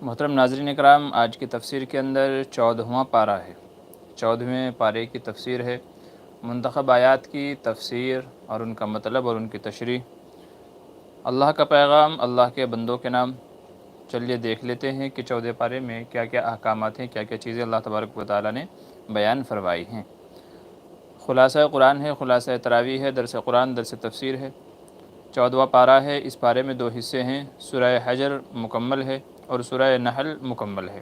محترم ناظرین اکرام، آج کی تفسیر کے اندر 14واں پارہ ہے۔ 14ویں پارے کی تفسیر ہے، منتخب آیات کی تفسیر اور ان کا مطلب اور ان کی تشریح۔ اللہ کا پیغام، اللہ کے بندوں کے نام۔ چلیے دیکھ لیتے ہیں کہ 14 پارے میں کیا کیا احکامات ہیں، کیا کیا چیزیں اللہ تبارک و تعالیٰ نے بیان فرمائی ہیں۔ خلاصہ قرآن ہے، خلاصہ تراویح ہے، درس قرآن، درس تفسیر ہے۔ 14واں پارہ ہے، اس پارے میں 2 حصے ہیں، سورہ حجر مکمل ہے اور سورہ نحل مکمل ہے۔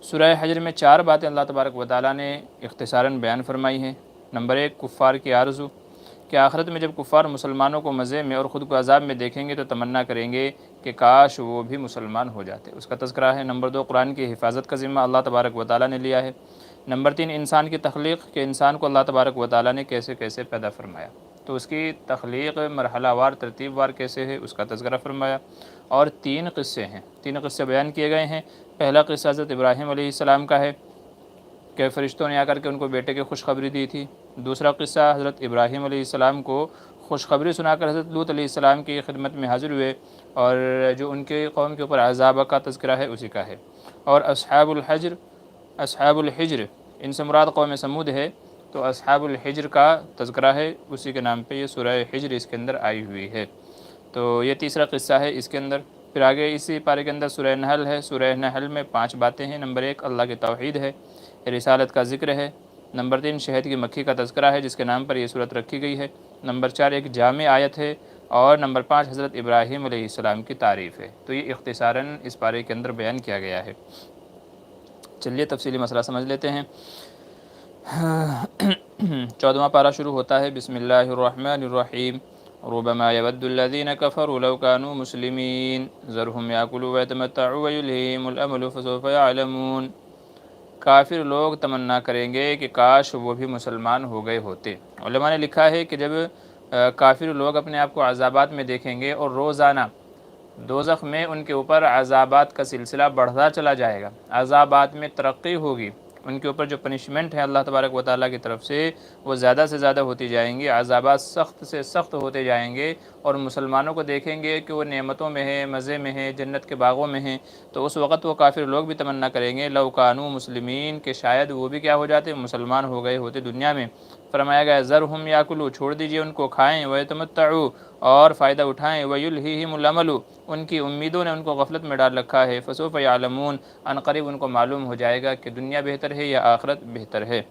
سورہ حجر میں 4 باتیں اللہ تبارک و تعالیٰ نے اختصاراً بیان فرمائی ہیں۔ نمبر 1، کفار کی آرزو، کہ آخرت میں جب کفار مسلمانوں کو مزے میں اور خود کو عذاب میں دیکھیں گے تو تمنا کریں گے کہ کاش وہ بھی مسلمان ہو جاتے، اس کا تذکرہ ہے۔ نمبر 2، قرآن کی حفاظت کا ذمہ اللہ تبارک و تعالیٰ نے لیا ہے۔ نمبر 3، انسان کی تخلیق، کہ انسان کو اللہ تبارک و تعالیٰ نے کیسے کیسے پیدا فرمایا، تو اس کی تخلیق مرحلہ وار ترتیب وار کیسے ہے، اس کا تذکرہ فرمایا۔ اور 3 قصے ہیں، 3 قصے بیان کیے گئے ہیں۔ پہلا قصہ حضرت ابراہیم علیہ السلام کا ہے کہ فرشتوں نے آ کر کے ان کو بیٹے کی خوشخبری دی تھی۔ دوسرا قصہ حضرت ابراہیم علیہ السلام کو خوشخبری سنا کر حضرت لوط علیہ السلام کی خدمت میں حاضر ہوئے اور جو ان کے قوم کے اوپر عذاب کا تذکرہ ہے اسی کا ہے۔ اور اصحاب الحجر ان سے مراد قوم سمود ہے، تو اصحاب الحجر کا تذکرہ ہے، اسی کے نام پہ یہ سورہ حجر اس کے اندر آئی ہوئی ہے۔ تو یہ تیسرا قصہ ہے اس کے اندر۔ پھر آگے اسی پارے کے اندر سورہ نحل ہے۔ سورہ نحل میں 5 باتیں ہیں۔ نمبر 1، اللہ کی توحید ہے، رسالت کا ذکر ہے۔ نمبر 3، شہد کی مکھی کا تذکرہ ہے جس کے نام پر یہ صورت رکھی گئی ہے۔ نمبر 4، ایک جامع آیت ہے۔ اور نمبر 5، حضرت ابراہیم علیہ السلام کی تعریف ہے۔ تو یہ اختصاراً اس پارے کے اندر بیان کیا گیا ہے۔ چلیے تفصیلی مسئلہ سمجھ لیتے ہیں۔ 14واں پارہ شروع ہوتا ہے، بسم اللہ الرحمن الرحیم۔ ربما يود الذين كفروا لو كانوا مسلمين ذرهم يأكلوا ويتمتعوا ويلههم الأمل فسوف يعلمون۔ کافر لوگ تمنا کریں گے کہ کاش وہ بھی مسلمان ہو گئے ہوتے۔ علماء نے لکھا ہے کہ جب کافر لوگ اپنے آپ کو عذابات میں دیکھیں گے اور روزانہ دوزخ میں ان کے اوپر عذابات کا سلسلہ بڑھتا چلا جائے گا، عذابات میں ترقی ہوگی، ان کے اوپر جو پنشمنٹ ہے اللہ تبارک و تعالیٰ کی طرف سے وہ زیادہ سے زیادہ ہوتی جائیں گی، عذابات سخت سے سخت ہوتے جائیں گے، اور مسلمانوں کو دیکھیں گے کہ وہ نعمتوں میں ہیں، مزے میں ہیں، جنت کے باغوں میں ہیں، تو اس وقت وہ کافر لوگ بھی تمنا کریں گے لو کانوا مسلمین، کہ شاید وہ بھی کیا ہو جاتے، مسلمان ہو گئے ہوتے دنیا میں۔ فرمایا گیا ذرہم یاکلوا، چھوڑ دیجئے ان کو کھائیں، ویتمتعوا، اور فائدہ اٹھائیں، ویلہہم الامل، ان کی امیدوں نے ان کو غفلت میں ڈال رکھا ہے، فسوف یعلمون، ان قریب ان کو معلوم ہو جائے گا کہ دنیا بہتر ہے یا آخرت بہتر ہے۔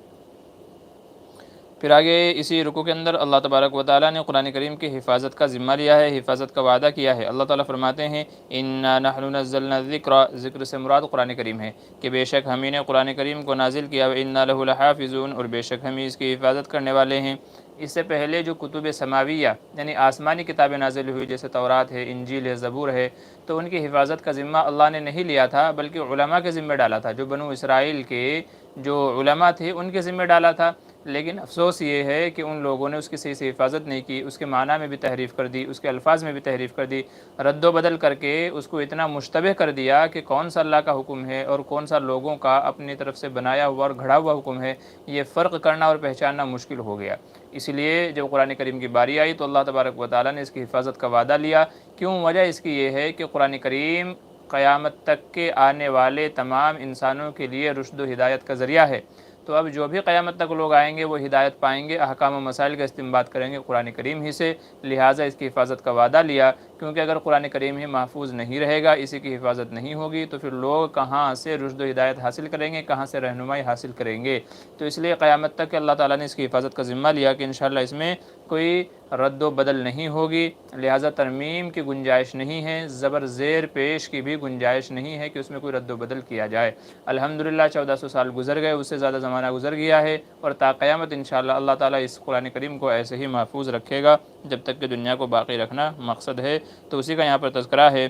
پھر آگے اسی رکوع کے اندر اللہ تبارک و تعالیٰ نے قرآن کریم کی حفاظت کا ذمہ لیا ہے، حفاظت کا وعدہ کیا ہے۔ اللہ تعالیٰ فرماتے ہیں انا نحن نزلنا الذکر، ذکر سے مراد قرآن کریم ہے کہ بے شک ہم نے قرآن کریم کو نازل کیا، وانا لہ لحافظون، اور بے شک ہم اس کی حفاظت کرنے والے ہیں۔ اس سے پہلے جو کتب سماویہ یعنی آسمانی کتابیں نازل ہوئی جیسے تورات ہے، انجیل ہے، زبور ہے، تو ان کی حفاظت کا ذمہ اللہ نے نہیں لیا تھا بلکہ علماء کے ذمہ ڈالا تھا، جو بنو اسرائیل کے جو علماء تھے ان کے ذمہ ڈالا تھا۔ لیکن افسوس یہ ہے کہ ان لوگوں نے اس کی صحیح سے حفاظت نہیں کی، اس کے معنی میں بھی تحریف کر دی، اس کے الفاظ میں بھی تحریف کر دی، رد و بدل کر کے اس کو اتنا مشتبہ کر دیا کہ کون سا اللہ کا حکم ہے اور کون سا لوگوں کا اپنی طرف سے بنایا ہوا اور گھڑا ہوا حکم ہے، یہ فرق کرنا اور پہچاننا مشکل ہو گیا۔ اس لیے جب قرآن کریم کی باری آئی تو اللہ تبارک و تعالیٰ نے اس کی حفاظت کا وعدہ لیا۔ کیوں؟ وجہ اس کی یہ ہے کہ قرآن کریم قیامت تک کے آنے والے تمام انسانوں کے لیے رشد و ہدایت کا ذریعہ ہے۔ تو اب جو بھی قیامت تک لوگ آئیں گے وہ ہدایت پائیں گے، احکام و مسائل کا استنباط کریں گے قرآن کریم ہی سے، لہٰذا اس کی حفاظت کا وعدہ لیا، کیونکہ اگر قرآن کریم ہی محفوظ نہیں رہے گا، اسی کی حفاظت نہیں ہوگی، تو پھر لوگ کہاں سے رشد و ہدایت حاصل کریں گے، کہاں سے رہنمائی حاصل کریں گے۔ تو اس لیے قیامت تک اللہ تعالیٰ نے اس کی حفاظت کا ذمہ لیا کہ انشاءاللہ اس میں کوئی رد و بدل نہیں ہوگی، لہٰذا ترمیم کی گنجائش نہیں ہے، زبر زیر پیش کی بھی گنجائش نہیں ہے کہ اس میں کوئی رد و بدل کیا جائے۔ الحمدللہ 1400 سال گزر گئے، اس سے زیادہ زمانہ گزر گیا ہے، اور تا قیامت انشاءاللہ اللہ تعالیٰ اس قرآن کریم کو ایسے ہی محفوظ رکھے گا جب تک کہ دنیا کو باقی رکھنا مقصد ہے۔ تو اسی کا یہاں پر تذکرہ ہے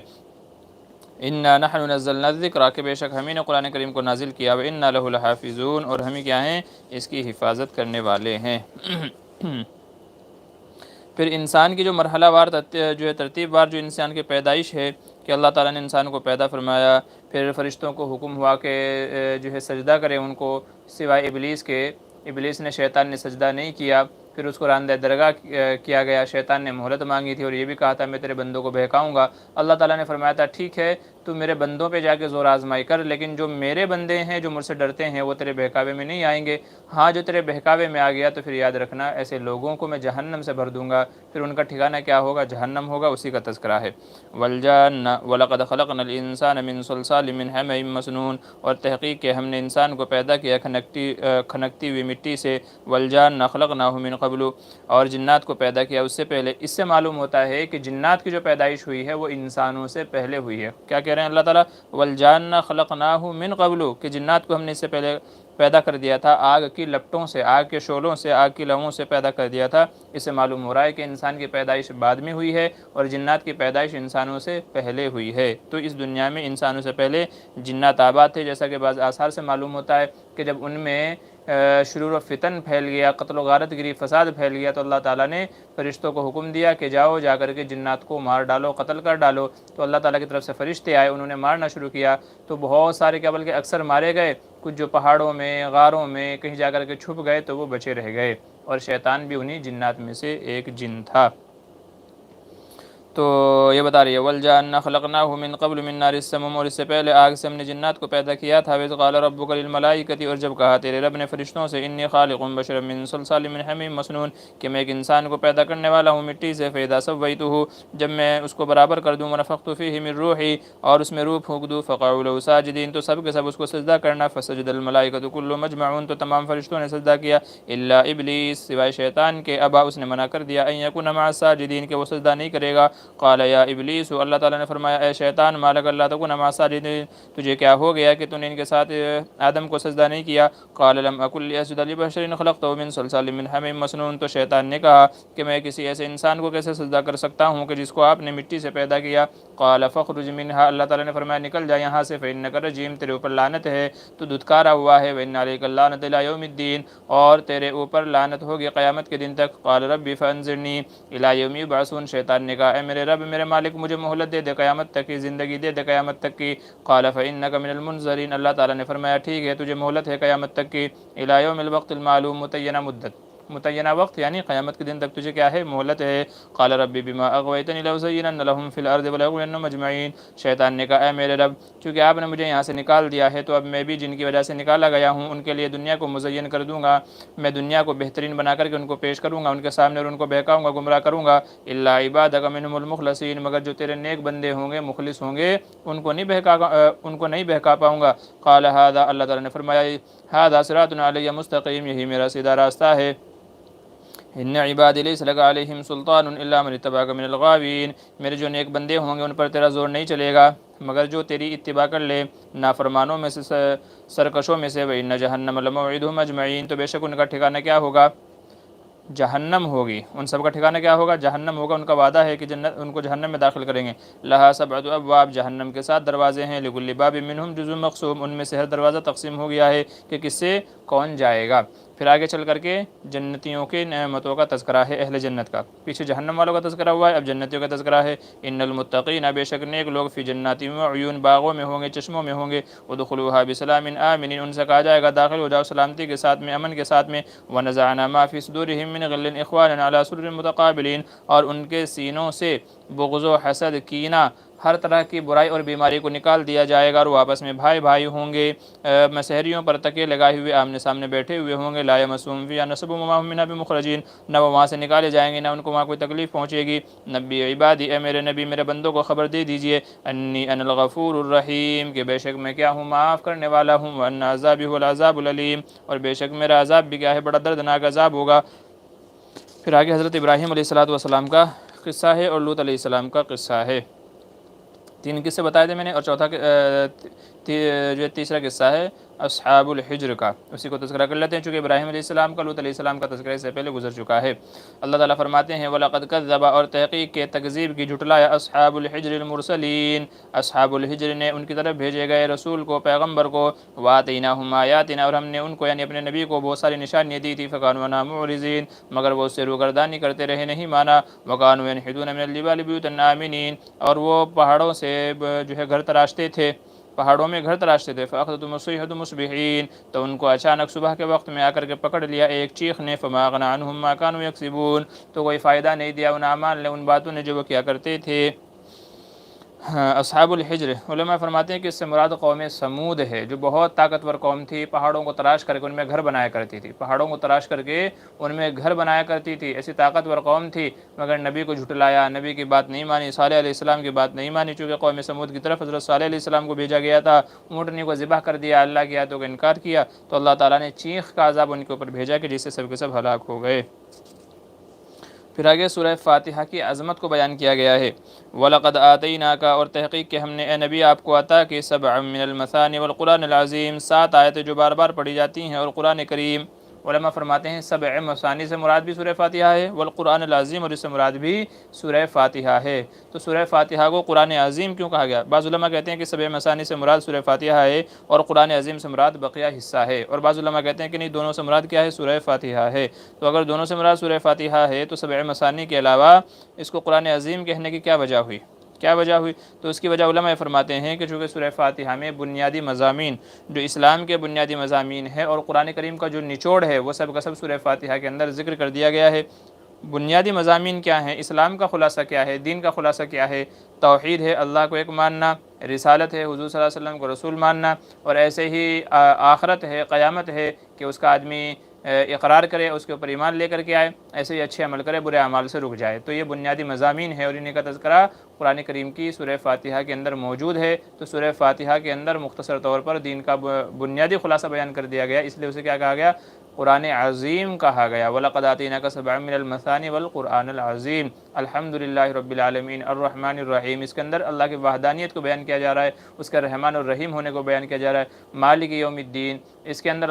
انا نحن نزلنا الذکر، کہ بے شک ہم نے قرآن کریم کو نازل کیا، وانا لہ لحافظون، اور ہم کیا ہیں، اس کی حفاظت کرنے والے ہیں۔ پھر انسان کی جو مرحلہ وار جو ہے ترتیب وار جو انسان کی پیدائش ہے کہ اللہ تعالیٰ نے انسان کو پیدا فرمایا، پھر فرشتوں کو حکم ہوا کہ جو ہے سجدہ کریں ان کو سوائے ابلیس کے، ابلیس نے، شیطان نے سجدہ نہیں کیا، پھر اس کو راندہ درگاہ کیا گیا، شیطان نے مہلت مانگی تھی اور یہ بھی کہا تھا میں تیرے بندوں کو بہکاؤں گا۔ اللہ تعالیٰ نے فرمایا تھا ٹھیک ہے تو میرے بندوں پہ جا کے زور آزمائی کر، لیکن جو میرے بندے ہیں جو مجھ سے ڈرتے ہیں وہ تیرے بہکاوے میں نہیں آئیں گے۔ ہاں جو تیرے بہکاوے میں آ گیا تو پھر یاد رکھنا ایسے لوگوں کو میں جہنم سے بھر دوں گا، پھر ان کا ٹھکانہ کیا ہوگا؟ جہنم ہوگا، اسی کا تذکرہ ہے۔ والجان وَلَقَدْ خَلَقْنَا الْإِنسَانَ مِنْ صَلْصَالٍ مِنْ حَمَإٍ مَسْنُونٍ، اور تحقیق کہ ہم نے انسان کو پیدا کیا کھنکتی ہوئی مٹی سے۔ والجان خلقناہ من قبل، اور جنات کو پیدا کیا اس سے پہلے۔ اس سے معلوم ہوتا ہے کہ جنات کی جو پیدائش ہوئی ہے وہ انسانوں سے پہلے ہوئی ہے۔ کیا کہہ رہے ہیں اللہ تعالیٰ؟ والجان خلقناہ من قبل، کہ جنات کو ہم نے اس سے پہلے پیدا کر دیا تھا، آگ کی لپٹوں سے، آگ کے شعلوں سے، آگ کی لوؤں سے پیدا کر دیا تھا۔ اس سے معلوم ہو رہا ہے کہ انسان کی پیدائش بعد میں ہوئی ہے اور جنات کی پیدائش انسانوں سے پہلے ہوئی ہے۔ تو اس دنیا میں انسانوں سے پہلے جنات آباد تھے، جیسا کہ بعض آثار سے معلوم ہوتا ہے کہ جب ان میں شرور و فتن پھیل گیا، قتل و غارت گری، فساد پھیل گیا، تو اللہ تعالیٰ نے فرشتوں کو حکم دیا کہ جاؤ جا کر کے جنات کو مار ڈالو، قتل کر ڈالو۔ تو اللہ تعالیٰ کی طرف سے فرشتے آئے، انہوں نے مارنا شروع کیا، تو بہت سارے کیا بلکہ اکثر مارے گئے، کچھ جو پہاڑوں میں، غاروں میں کہیں جا کر کے چھپ گئے تو وہ بچے رہ گئے، اور شیطان بھی انہی جنات میں سے ایک جن تھا۔ تو یہ بتا رہی ہے والجان خلقناہ من قبل من نار السموم، اور اس سے پہلے آگ سے ہم نے جنات کو پیدا کیا تھا۔ وَإِذْ قَالَ رَبُّكَ لِلْمَلَائِكَةِ، اور جب کہا تیرے رب نے فرشتوں سے انی خالق بشرا من صلصال من حمیم مسنون، کہ میں ایک انسان کو پیدا کرنے والا ہوں مٹی سے۔ فَإِذَا سَوَّيْتُهُ، جب میں اس کو برابر کر دوں، وَنَفَخْتُ فِيهِ مِن روحی، اور اس میں روح پھونک دوں، فَقَعُوا لَهُ سَاجِدِينَ، تو سب کے سب اس کو سجدہ کرنا۔ فَسَجَدَ الْمَلَائِكَةُ كُلُّهُمْ أَجْمَعُونَ، تو تمام فرشتوں نے سجدہ کیا، إِلَّا إِبْلِيسَ، سوائے شیطان کے، ابا، اس نے منع کر دیا، أَن يَكُونَ مَعَ السَّاجِدِينَ، کہ وہ سجدہ نہیں کرے گا۔ قَالَ يَا إِبْلِيسُ، اللہ تعالیٰ نے فرمایا اے شیطان، مَا لَكَ أَلَّا تَكُونَ مَعَ السَّاجِدِينَ، تجھے کیا ہو گیا کہ تو نے ان کے ساتھ آدم کو سجدہ نہیں کیا؟ قَالَ لَمْ أَكُن لِأَسْجُدَ لِبَشَرٍ خَلَقْتَهُ مِنْ صَلْصَالٍ مِنْ حَمِإٍ مَسْنُونٍ، تو شیطان نے کہا کہ میں کسی ایسے انسان کو کیسے سجدہ کر سکتا ہوں کہ جس کو آپ نے مٹی سے پیدا کیا؟ قَالَ فَاخْرُجْ مِنْهَا، اللہ تعالیٰ نے فرمایا نکل جا یہاں سے، فَإِنَّكَ رَجِيمٌ، تیرے اوپر لعنت ہے، تو دھتکارا ہوا ہے، وَإِنَّ عَلَيْكَ اللَّعْنَةَ إِلَىٰ يَوْمِ الدِّينِ، اور تیرے اوپر لعنت ہوگی قیامت کے دن تک۔ قَالَ رَبِّ فَأَنظِرْنِي إِلَىٰ يَوْمِ يُبْعَثُونَ، شیطان نے کہا اے میرے رب، میرے مالک، مجھے مہلت دے دے، قیامت تک کی زندگی دے دے، قیامت تک کی۔ قَالَ فَإِنَّكَ مِنَ الْمُنظَرِينَ، اللہ تعالیٰ نے فرمایا ٹھیک ہے، تجھے مہلت ہے قیامت تک کی، إِلَىٰ يَوْمِ الْوَقْتِ الْمَعْلُومِ، متعینہ مدت، متعینہ وقت یعنی قیامت کے دن تک تجھے کیا ہے؟ مہلت ہے۔ قال ربی بما اغویتنی لأزینن لهم فی الارض ولأغوینہم اجمعین، شیطان نے کہا اے میرے رب، چونکہ آپ نے مجھے یہاں سے نکال دیا ہے تو اب میں بھی جن کی وجہ سے نکالا گیا ہوں ان کے لیے دنیا کو مزین کر دوں گا، میں دنیا کو بہترین بنا کر کے ان کو پیش کروں گا ان کے سامنے، اور ان کو بہکاؤں گا، گمراہ کروں گا۔ الا عبادک منہم المخلصین، مگر جو تیرے نیک بندے ہوں گے، مخلص ہوں گے، ان کو نہیں بہکا پاؤں گا۔ قال ھذا، اللہ تعالیٰ نے فرمایا ھذا صراط علی مستقیم، یہی میرا سیدھا راستہ ہے۔ ان عبادی لیس لک علیہم سلطان الا من اتبعک من الغاوین، میرے جو نیک بندے ہوں گے ان پر تیرا زور نہیں چلے گا مگر جو تیری اتباع کر لے، نافرمانوں میں سے، سرکشوں میں سے۔ وَإِنَّ جَهَنَّمَ لَمَوْعِدُهُمْ أَجْمَعِينَ، تو بے شک ان کا ٹھکانہ کیا ہوگا؟ جہنم ہوگی، ان سب کا ٹھکانہ کیا ہوگا؟ جہنم ہوگا، ان کا وعدہ ہے کہ جنت ان کو جہنم میں داخل کریں گے۔ لہا سبعۃ ابواب، جہنم کے 7 دروازے ہیں۔ لکل باب منہم جزء مقسوم، ان میں سے ہر دروازہ تقسیم ہو گیا ہے کہ کس سے کون جائے گا۔ پھر آگے چل کر کے جنتیوں کے نعمتوں کا تذکرہ ہے، اہل جنت کا، پیچھے جہنم والوں کا تذکرہ ہوا ہے، اب جنتیوں کا تذکرہ ہے۔ ان المتقین، بے شک نیک لوگ، فی جنات وعیون، باغوں میں ہوں گے، چشموں میں ہوں گے۔ ادخلوها بسلام آمنین، ان سے کہا جائے گا داخل ہو جاؤ سلامتی کے ساتھ میں، امن کے ساتھ میں۔ ونزعنا ما فی صدورہم من غل اخوانا علی سرر متقابلین، اور ان کے سینوں سے بغض و حسد، کینہ، ہر طرح کی برائی اور بیماری کو نکال دیا جائے گا، اور وہ آپس میں بھائی بھائی ہوں گے، مسحریوں پر تکیے لگائے ہوئے آمنے سامنے بیٹھے ہوئے ہوں گے۔ لا یمسهم فیہا نصب وما هم منها بمخرجین، نہ وہ وہاں سے نکالے جائیں گے، نہ ان کو وہاں کوئی تکلیف پہنچے گی۔ نبی عبادی، اے میرے نبی میرے بندوں کو خبر دے دیجئے، انی انا الغفور الرحیم، کہ بے شک میں کیا ہوں؟ معاف کرنے والا ہوں۔ وان عذابی هو العذاب العلیم، اور بے شک میرا عذاب بھی کیا ہے؟ بڑا دردناک عذاب ہوگا۔ پھر آگے حضرت ابراہیم علیہ السلام کا قصہ ہے اور لوط علیہ السلام کا قصہ ہے۔ 3 قصے بتائے تھے میں نے، اور چوتھا جو تیسرا قصہ ہے اصحاب الحجر کا، اسی کو تذکرہ کر لیتے ہیں، چونکہ ابراہیم علیہ السلام کا، لوط علیہ السلام کا تذکرہ اس سے پہلے گزر چکا ہے۔ اللہ تعالیٰ فرماتے ہیں وَلَقَدْ كَذَّبَ، اور تحقیق کے تکذیب کی، جھٹلایا، اصحاب الحجر المرسلین، اصحاب الحجر نے ان کی طرف بھیجے گئے رسول کو، پیغمبر کو۔ وَآتَيْنَاهُمْ آيَاتِنَا، اور ہم نے ان کو یعنی اپنے نبی کو بہت ساری نشانیاں دی تھی، فَكَانُوا عَنْهَا مُعْرِضِينَ، مگر وہ اس سے روگردانی کرتے رہے، نہیں مانا۔ وَكَانُوا يَنْحِتُونَ مِنَ الْجِبَالِ بُيُوتًا آمِنِينَ، اور وہ پہاڑوں سے جو ہے گھر تراشتے تھے، پہاڑوں میں گھر تراشتے تھے۔ فَأَخَذَتْهُمُ الصَّيْحَةُ مُصْبِحِينَ، تو ان کو اچانک صبح کے وقت میں آ کر کے پکڑ لیا ایک چیخ نے۔ فَمَا أَغْنَىٰ عَنْهُم مَّا كَانُوا يَكْسِبُونَ، تو کوئی فائدہ نہیں دیا ان اعمال نے، ان باتوں نے جو وہ کیا کرتے تھے۔ اصحاب الحجر، علماء فرماتے ہیں کہ اس سے مراد قوم سمود ہے، جو بہت طاقتور قوم تھی، پہاڑوں کو تراش کر کے ان میں گھر بنایا کرتی تھی، پہاڑوں کو تراش کر کے ان میں گھر بنایا کرتی تھی، ایسی طاقتور قوم تھی، مگر نبی کو جھٹلایا، نبی کی بات نہیں مانی، صالح علیہ السلام کی بات نہیں مانی، چونکہ قوم سمود کی طرف حضرت صالح علیہ السلام کو بھیجا گیا تھا، اونٹنی کو ذبح کر دیا، اللہ کی آیتوں کا انکار کیا، تو اللہ تعالیٰ نے چیخ کا عذاب ان کے اوپر بھیجا کہ جس سے سب کے سب ہلاک ہو گئے۔ پھر آگے سورہ فاتحہ کی عظمت کو بیان کیا گیا ہے، وَلَقَدْ آتَيْنَاكَ، اور تحقیق کہ ہم نے اے نبی آپ کو عطا کہ سبع من المثانی والقرآن العظیم، 7 آیتیں جو بار بار پڑھی جاتی ہیں، اور قرآن کریم۔ علماء فرماتے ہیں سبع مثانی سے مراد بھی سورہ فاتحہ ہے، والقرآن العظیم، اور اس سے مراد بھی سورہ فاتحہ ہے۔ تو سورہ فاتحہ کو قرآن عظیم کیوں کہا گیا؟ بعض علماء کہتے ہیں کہ سبع مثانی سے مراد سورہ فاتحہ ہے، اور قرآن عظیم سے مراد بقیہ حصہ ہے، اور بعض علماء کہتے ہیں کہ نہیں، دونوں سے مراد کیا ہے؟ سورہ فاتحہ ہے۔ تو اگر دونوں سے مراد سورہ فاتحہ ہے تو سبع مثانی کے علاوہ اس کو قرآن عظیم کہنے کی کیا وجہ ہوئی؟ تو اس کی وجہ علماء فرماتے ہیں کہ چونکہ سورہ فاتحہ میں بنیادی مضامین جو اسلام کے بنیادی مضامین ہے، اور قرآن کریم کا جو نچوڑ ہے وہ سب کا سب سورہ فاتحہ کے اندر ذکر کر دیا گیا ہے۔ بنیادی مضامین کیا ہیں؟ اسلام کا خلاصہ کیا ہے؟ دین کا خلاصہ کیا ہے؟ توحید ہے، اللہ کو ایک ماننا، رسالت ہے، حضور صلی اللہ علیہ وسلم کو رسول ماننا، اور ایسے ہی آخرت ہے، قیامت ہے کہ اس کا آدمی اقرار کرے، اس کے اوپر ایمان لے کر کے آئے، ایسے ہی اچھے عمل کرے، برے اعمال سے رک جائے۔ تو یہ بنیادی مضامین ہے، اور انہیں کا تذکرہ قرآن کریم کی سورہ فاتحہ کے اندر موجود ہے۔ تو سورہ فاتحہ کے اندر مختصر طور پر دین کا بنیادی خلاصہ بیان کر دیا گیا، اس لیے اسے کیا کہا گیا؟ قرآن عظیم کہا گیا۔ وَلَقَدْ آتَيْنَاكَ سَبْعًا مِنَ الْمَثَانِي وَالْقُرْآنِ الْعَظِيمِ الحمدللہ رب العالمین الرحمن الرحیم۔ اس کے اندر اللہ کی وحدانیت کو بیان کیا جا رہا ہے، اس کا رحمان الرحیم ہونے کو بیان کیا جا رہا ہے، مالک یوم الدین۔ اس کے اندر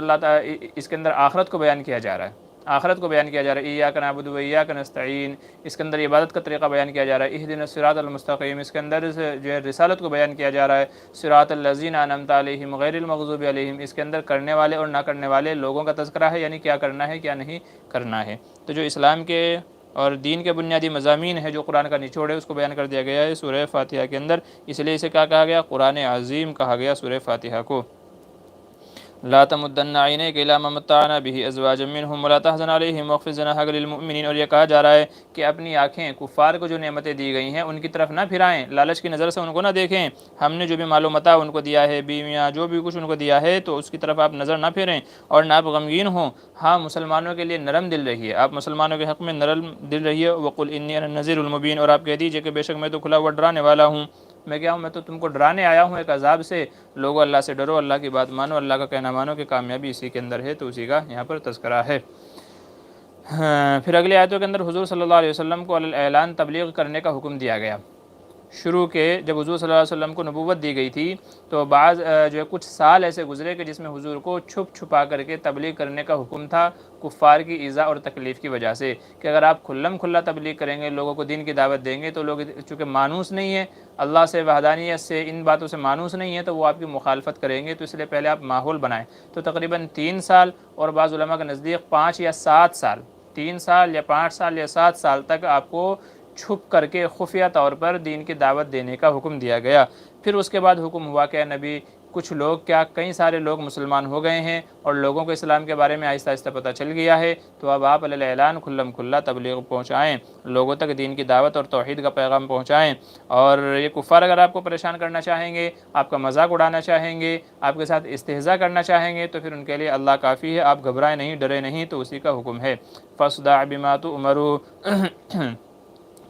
اس کے اندر آخرت کو بیان کیا جا رہا ہے، آخرت کو بیان کیا جا رہا ہے، ایاک نعبد و ایاک نستعین۔ اس کے اندر عبادت کا طریقہ بیان کیا جا رہا ہے، اہدنا الصراط المستقیم۔ اس کے اندر جو ہے رسالت کو بیان کیا جا رہا ہے، صراط الذین انعمت علیہم غیر المغضوب علیہم۔ اس کے اندر کرنے والے اور نہ کرنے والے لوگوں کا تذکرہ ہے، یعنی کیا کرنا ہے کیا نہیں کرنا ہے۔ تو جو اسلام کے اور دین کے بنیادی مضامین ہے، جو قرآن کا نچوڑ ہے، اس کو بیان کر دیا گیا ہے سورہ فاتحہ کے اندر، اس لیے اسے کیا کہا گیا؟ قرآن عظیم کہا گیا سورہ فاتحہ کو۔ لا تمدن عینیک الی ما متعنا به ازواجا منهم ولا تحزن علیہم واخفض جناحک للمؤمنین۔ اور یہ کہا جا رہا ہے کہ اپنی آنکھیں کفار کو جو نعمتیں دی گئی ہیں ان کی طرف نہ پھرائیں، لالچ کی نظر سے ان کو نہ دیکھیں۔ ہم نے جو بھی مال و متاع ان کو دیا ہے، بیویاں، جو بھی کچھ ان کو دیا ہے، تو اس کی طرف آپ نظر نہ پھیریں، اور نہ آپ غمگین ہوں۔ ہاں، مسلمانوں کے لیے نرم دل رہیے، آپ مسلمانوں کے حق میں نرم دل رہیے۔ وقل انی انا النذیر المبین، اور آپ کہہ دیجئے کہ بے شک میں تو کھلا ہوا ڈرانے والا ہوں۔ میں کیا ہوں؟ میں تو تم کو ڈرانے آیا ہوں ایک عذاب سے۔ لوگوں، اللہ سے ڈرو، اللہ کی بات مانو، اللہ کا کہنا مانو، کہ کامیابی اسی کے اندر ہے۔ تو اسی کا یہاں پر تذکرہ ہے۔ پھر اگلی آیتوں کے اندر حضور صلی اللہ علیہ وسلم کو علی اعلان تبلیغ کرنے کا حکم دیا گیا۔ شروع کے جب حضور صلی اللہ علیہ وسلم کو نبوت دی گئی تھی تو جو ہے کچھ سال ایسے گزرے کہ جس میں حضور کو چھپ چھپا کر کے تبلیغ کرنے کا حکم تھا، کفار کی ایذا اور تکلیف کی وجہ سے، کہ اگر آپ کھلم کھلا تبلیغ کریں گے، لوگوں کو دین کی دعوت دیں گے، تو لوگ چونکہ مانوس نہیں ہیں، اللہ سے، وحدانیت سے، ان باتوں سے مانوس نہیں ہے، تو وہ آپ کی مخالفت کریں گے۔ تو اس لیے پہلے آپ ماحول بنائیں۔ تو تقریباً 3 سال، اور بعض علماء کے نزدیک 5 یا 7 سال، 3 سال یا 5 سال یا 7 سال تک آپ کو چھپ کر کے خفیہ طور پر دین کی دعوت دینے کا حکم دیا گیا۔ پھر اس کے بعد حکم ہوا کہ نبی، کچھ لوگ کیا کئی سارے لوگ مسلمان ہو گئے ہیں، اور لوگوں کو اسلام کے بارے میں آہستہ آہستہ پتہ چل گیا ہے، تو اب آپ علی اعلان کھلم کھلا تبلیغ پہنچائیں، لوگوں تک دین کی دعوت اور توحید کا پیغام پہنچائیں۔ اور یہ کفار اگر آپ کو پریشان کرنا چاہیں گے، آپ کا مذاق اڑانا چاہیں گے، آپ کے ساتھ استہزاء کرنا چاہیں گے، تو پھر ان کے لیے اللہ کافی ہے، آپ گھبرائیں نہیں، ڈرے نہیں۔ تو اسی کا حکم ہے، فاصدع بما تؤمر،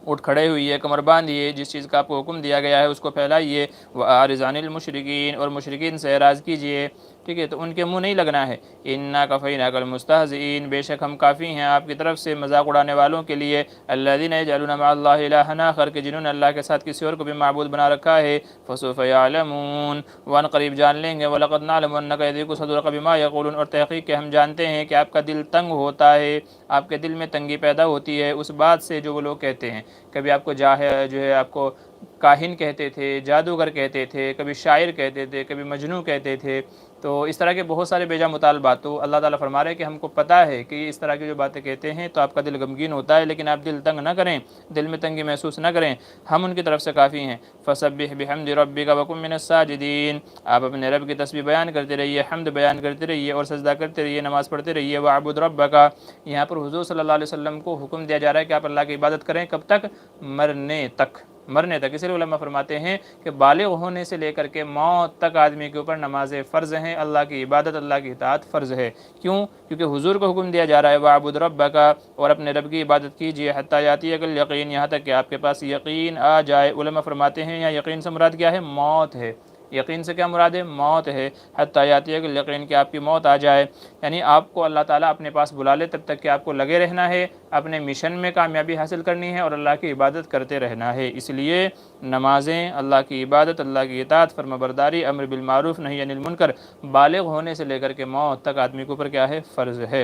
اٹھ کھڑے ہوئیے، کمر باندھیے، جس چیز کا آپ کو حکم دیا گیا ہے اس کو پھیلائیے، وَأَعْرِضْ عَنِ الْمُشْرِكِينَ، اور مشرکین سے اعراض کیجئے، ٹھیک ہے، تو ان کے منہ نہیں لگنا ہے۔ اِنَّا كَفَيْنَاكَ الْمُسْتَهْزِئِينَ، بے شک ہم کافی ہیں آپ کی طرف سے مذاق اڑانے والوں کے لیے، الَّذِينَ يَجْعَلُونَ مَعَ اللَّهِ إِلَٰهًا آخَرَ، کہ جنہوں نے اللہ کے ساتھ کسی اور کو بھی معبود بنا رکھا ہے، فَسَوْفَ يَعْلَمُونَ، وَان قریب جان لیں گے، وَلَقَدْ نَعْلَمُ أَنَّكَ يَضِيقُ صَدْرُكَ بِمَا يَقُولُونَ، اور تحقیق کہ ہم جانتے ہیں کہ آپ کا دل تنگ ہوتا ہے، آپ کے دل میں تنگی پیدا ہوتی ہے اس بات سے جو وہ لوگ کہتے ہیں۔ کبھی آپ کو جو ہے آپ کو کاہن کہتے تھے، جادوگر کہتے تھے، کبھی شاعر کہتے تھے، کبھی مجنوں کہتے تھے، تو اس طرح کے بہت سارے بیجا مطالبات۔ تو اللہ تعالیٰ فرما رہے ہیں کہ ہم کو پتہ ہے کہ اس طرح کی جو باتیں کہتے ہیں تو آپ کا دل غمگین ہوتا ہے، لیکن آپ دل تنگ نہ کریں، دل میں تنگی محسوس نہ کریں، ہم ان کی طرف سے کافی ہیں۔ فَسَبِّحْ بِحَمْدِ رَبِّكَ وَكُن مِّنَ السَّاجِدِينَ، آپ اپنے رب کی تسبیح بیان کرتے رہیے، حمد بیان کرتے رہیے، اور سجدہ کرتے رہیے، نماز پڑھتے رہیے۔ وَاعْبُدْ رَبَّكَ، یہاں پر حضور صلی اللہ علیہ وسلم کو حکم دیا جا رہا ہے کہ آپ اللہ کی عبادت کریں، کب تک؟ مرنے تک۔ مرنے تک۔ اس لیے علماء فرماتے ہیں کہ بالغ ہونے سے لے کر کے موت تک آدمی کے اوپر نمازیں فرض ہیں، اللہ کی عبادت، اللہ کی اطاعت فرض ہے۔ کیوں؟ کیونکہ حضور کو حکم دیا جا رہا ہے وَاعْبُدْ رَبَّكَ، اور اپنے رب کی عبادت کیجیے حتیٰ یأتیک الیقین، یہاں تک کہ آپ کے پاس یقین آ جائے۔ علماء فرماتے ہیں یہاں یقین سے مراد کیا ہے؟ موت ہے۔ یقین سے کیا مراد ہے؟ موت ہے۔ حتیٰ یأتیک الیقین، کہ آپ کی موت آ جائے، یعنی آپ کو اللہ تعالیٰ اپنے پاس بلا لے تب تک کہ آپ کو لگے رہنا ہے، اپنے مشن میں کامیابی حاصل کرنی ہے اور اللہ کی عبادت کرتے رہنا ہے۔ اس لیے نمازیں، اللہ کی عبادت، اللہ کی اطاعت، فرما برداری، امر بالمعروف نہی عن المنکر، بالغ ہونے سے لے کر کے موت تک آدمی کے اوپر کیا ہے؟ فرض ہے۔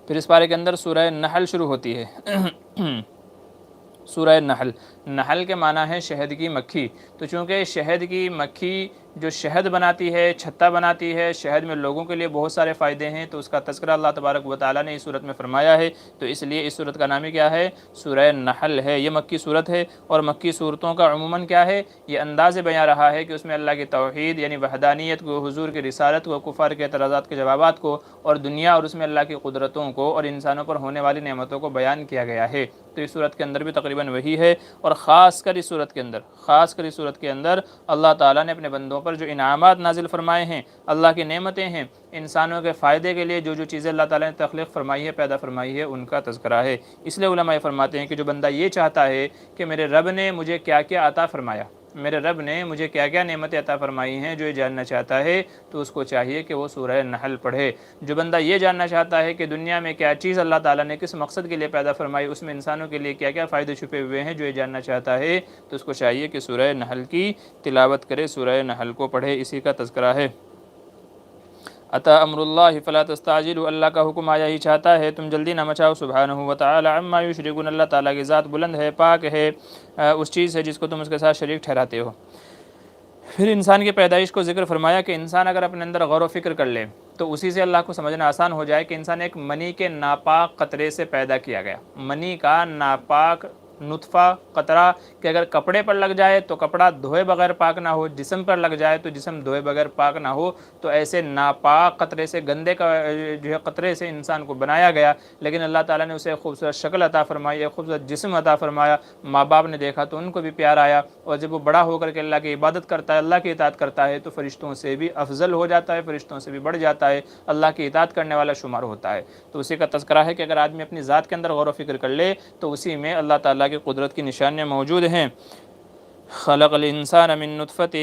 پھر اس پارے کے اندر سورہ نحل شروع ہوتی ہے۔ سورہ نحل، نحل کے معنی ہے شہد کی مکھی۔ تو چونکہ شہد کی مکھی جو شہد بناتی ہے، چھتا بناتی ہے، شہد میں لوگوں کے لیے بہت سارے فائدے ہیں، تو اس کا تذکرہ اللہ تبارک و تعالیٰ نے اس صورت میں فرمایا ہے، تو اس لیے اس صورت کا نام کیا ہے؟ سورہ نحل ہے۔ یہ مکی صورت ہے، اور مکی صورتوں کا عموماً کیا ہے؟ یہ انداز بیان رہا ہے کہ اس میں اللہ کی توحید یعنی وحدانیت کو، حضور کی رسالت کو، کفار کے اعتراضات کے جوابات کو، اور دنیا اور اس میں اللہ کی قدرتوں کو اور انسانوں پر ہونے والی نعمتوں کو بیان کیا گیا ہے۔ تو اس صورت کے اندر بھی تقریباً وہی ہے، اور خاص کر اس صورت کے اندر اللہ تعالیٰ نے اپنے بندوں پر جو انعامات نازل فرمائے ہیں، اللہ کی نعمتیں ہیں، انسانوں کے فائدے کے لیے جو جو چیزیں اللہ تعالیٰ نے تخلیق فرمائی ہے، پیدا فرمائی ہے، ان کا تذکرہ ہے۔ اس لیے علماء فرماتے ہیں کہ جو بندہ یہ چاہتا ہے کہ میرے رب نے مجھے کیا کیا عطا فرمایا، میرے رب نے مجھے کیا کیا نعمتیں عطا فرمائی ہیں، جو یہ جاننا چاہتا ہے تو اس کو چاہیے کہ وہ سورہ نحل پڑھے۔ جو بندہ یہ جاننا چاہتا ہے کہ دنیا میں کیا چیز اللہ تعالیٰ نے کس مقصد کے لیے پیدا فرمائی، اس میں انسانوں کے لیے کیا کیا فائدے چھپے ہوئے ہیں، جو یہ جاننا چاہتا ہے تو اس کو چاہیے کہ سورہ نحل کی تلاوت کرے، سورہ نحل کو پڑھے، اسی کا تذکرہ ہے۔ اتا امر اللہ فلا تستعجلوا، اللہ کا حکم آیا ہی چاہتا ہے تم جلدی نہ مچاؤ، سبحانہ و تعالی عما یشرکون، اللہ تعالیٰ کی ذات بلند ہے، پاک ہے اس چیز ہے جس کو تم اس کے ساتھ شریک ٹھہراتے ہو۔ پھر انسان کی پیدائش کو ذکر فرمایا کہ انسان اگر اپنے اندر غور و فکر کر لے تو اسی سے اللہ کو سمجھنا آسان ہو جائے کہ انسان ایک منی کے ناپاک قطرے سے پیدا کیا گیا۔ منی کا ناپاک نطفہ قطرہ کہ اگر کپڑے پر لگ جائے تو کپڑا دھوئے بغیر پاک نہ ہو، جسم پر لگ جائے تو جسم دھوئے بغیر پاک نہ ہو، تو ایسے ناپاک قطرے سے، گندے کا جو ہے قطرے سے انسان کو بنایا گیا، لیکن اللہ تعالیٰ نے اسے خوبصورت شکل عطا فرمائی، ایک خوبصورت جسم عطا فرمایا، ماں باپ نے دیکھا تو ان کو بھی پیار آیا، اور جب وہ بڑا ہو کر کے اللہ کی عبادت کرتا ہے، اللہ کی اطاعت کرتا ہے تو فرشتوں سے بھی افضل ہو جاتا ہے، فرشتوں سے بھی بڑھ جاتا ہے، اللہ کی اطاعت کرنے والا شمار ہوتا ہے۔ تو اسی کا تذکرہ ہے کہ اگر آدمی اپنی ذات کے اندر غور و فکر کر لے تو اسی میں اللہ تعالیٰ کی قدرت کی نشانیاں موجود ہیں۔ خلق الانسان من نطفۃ،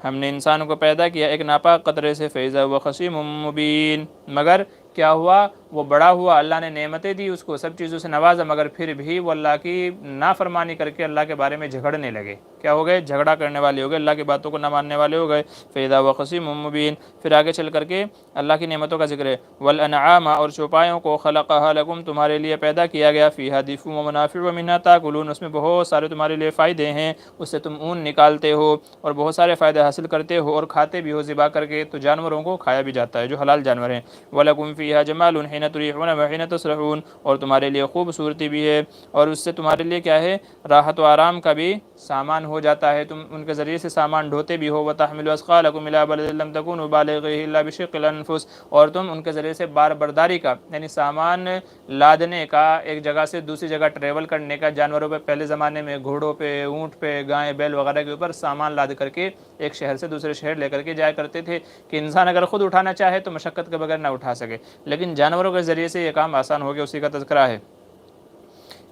ہم نے انسان کو پیدا کیا ایک ناپاک قطرے سے، فاذا هو خصیم مبین، مگر کیا ہوا؟ وہ بڑا ہوا، اللہ نے نعمتیں دی اس کو، سب چیزوں سے نوازا، مگر پھر بھی وہ اللہ کی نافرمانی کر کے اللہ کے بارے میں جھگڑنے لگے۔ کیا ہو گئے؟ جھگڑا کرنے والے ہو گئے، اللہ کی باتوں کو نہ ماننے والے ہو گئے۔ فاذا هو خصیم مبین، پھر آگے چل کر کے اللہ کی نعمتوں کا ذکر ہے۔ والانعام، اور چوپایوں کو، خلقها لکم، تمہارے لیے پیدا کیا گیا، فیہا دفء ومنافع ومنھا تاکلون، اس میں بہت سارے تمہارے لیے فائدے ہیں، اس سے تم اون نکالتے ہو اور بہت سارے فائدے حاصل کرتے ہو اور کھاتے بھی ہو ذبح کر کے، تو جانوروں کو کھایا بھی جاتا ہے جو حلال جانور ہیں۔ وَلَكُمْ فِيهَا جَمَالٌ حِينَ تُرِيحُونَ وَحِينَ تُسْرَحُونَ، اور تمہارے لیے خوبصورتی بھی ہے اور اس سے تمہارے لیے کیا ہے؟ راحت و آرام کا بھی سامان ہو جاتا ہے، تم ان کے ذریعے سے سامان ڈھوتے بھی ہو۔ وَتَحْمِلُ أَثْقَالَكُمْ إِلَىٰ بَلَدٍ لَّمْ تَكُونُوا بَالِغِيهِ إِلَّا بِشِقِّ الْأَنفُسِ، اور تم ان کے ذریعے سے بار برداری کا یعنی سامان لادنے کا، ایک جگہ سے دوسری جگہ ٹریول کرنے کا، جانوروں پہ پہلے زمانے میں گھوڑوں پہ، اونٹ پہ، گائے بیل وغیرہ کے اوپر سامان لاد کر کے ایک شہر سے دوسرے شہر لے کر کے جایا کرتے تھے کہ انسان اگر خود اٹھانا چاہے تو مشقت کے بغیر نہ اٹھا سکے، لیکن جانوروں کے ذریعے سے یہ کام آسان ہو گیا، اسی کا تذکرہ ہے۔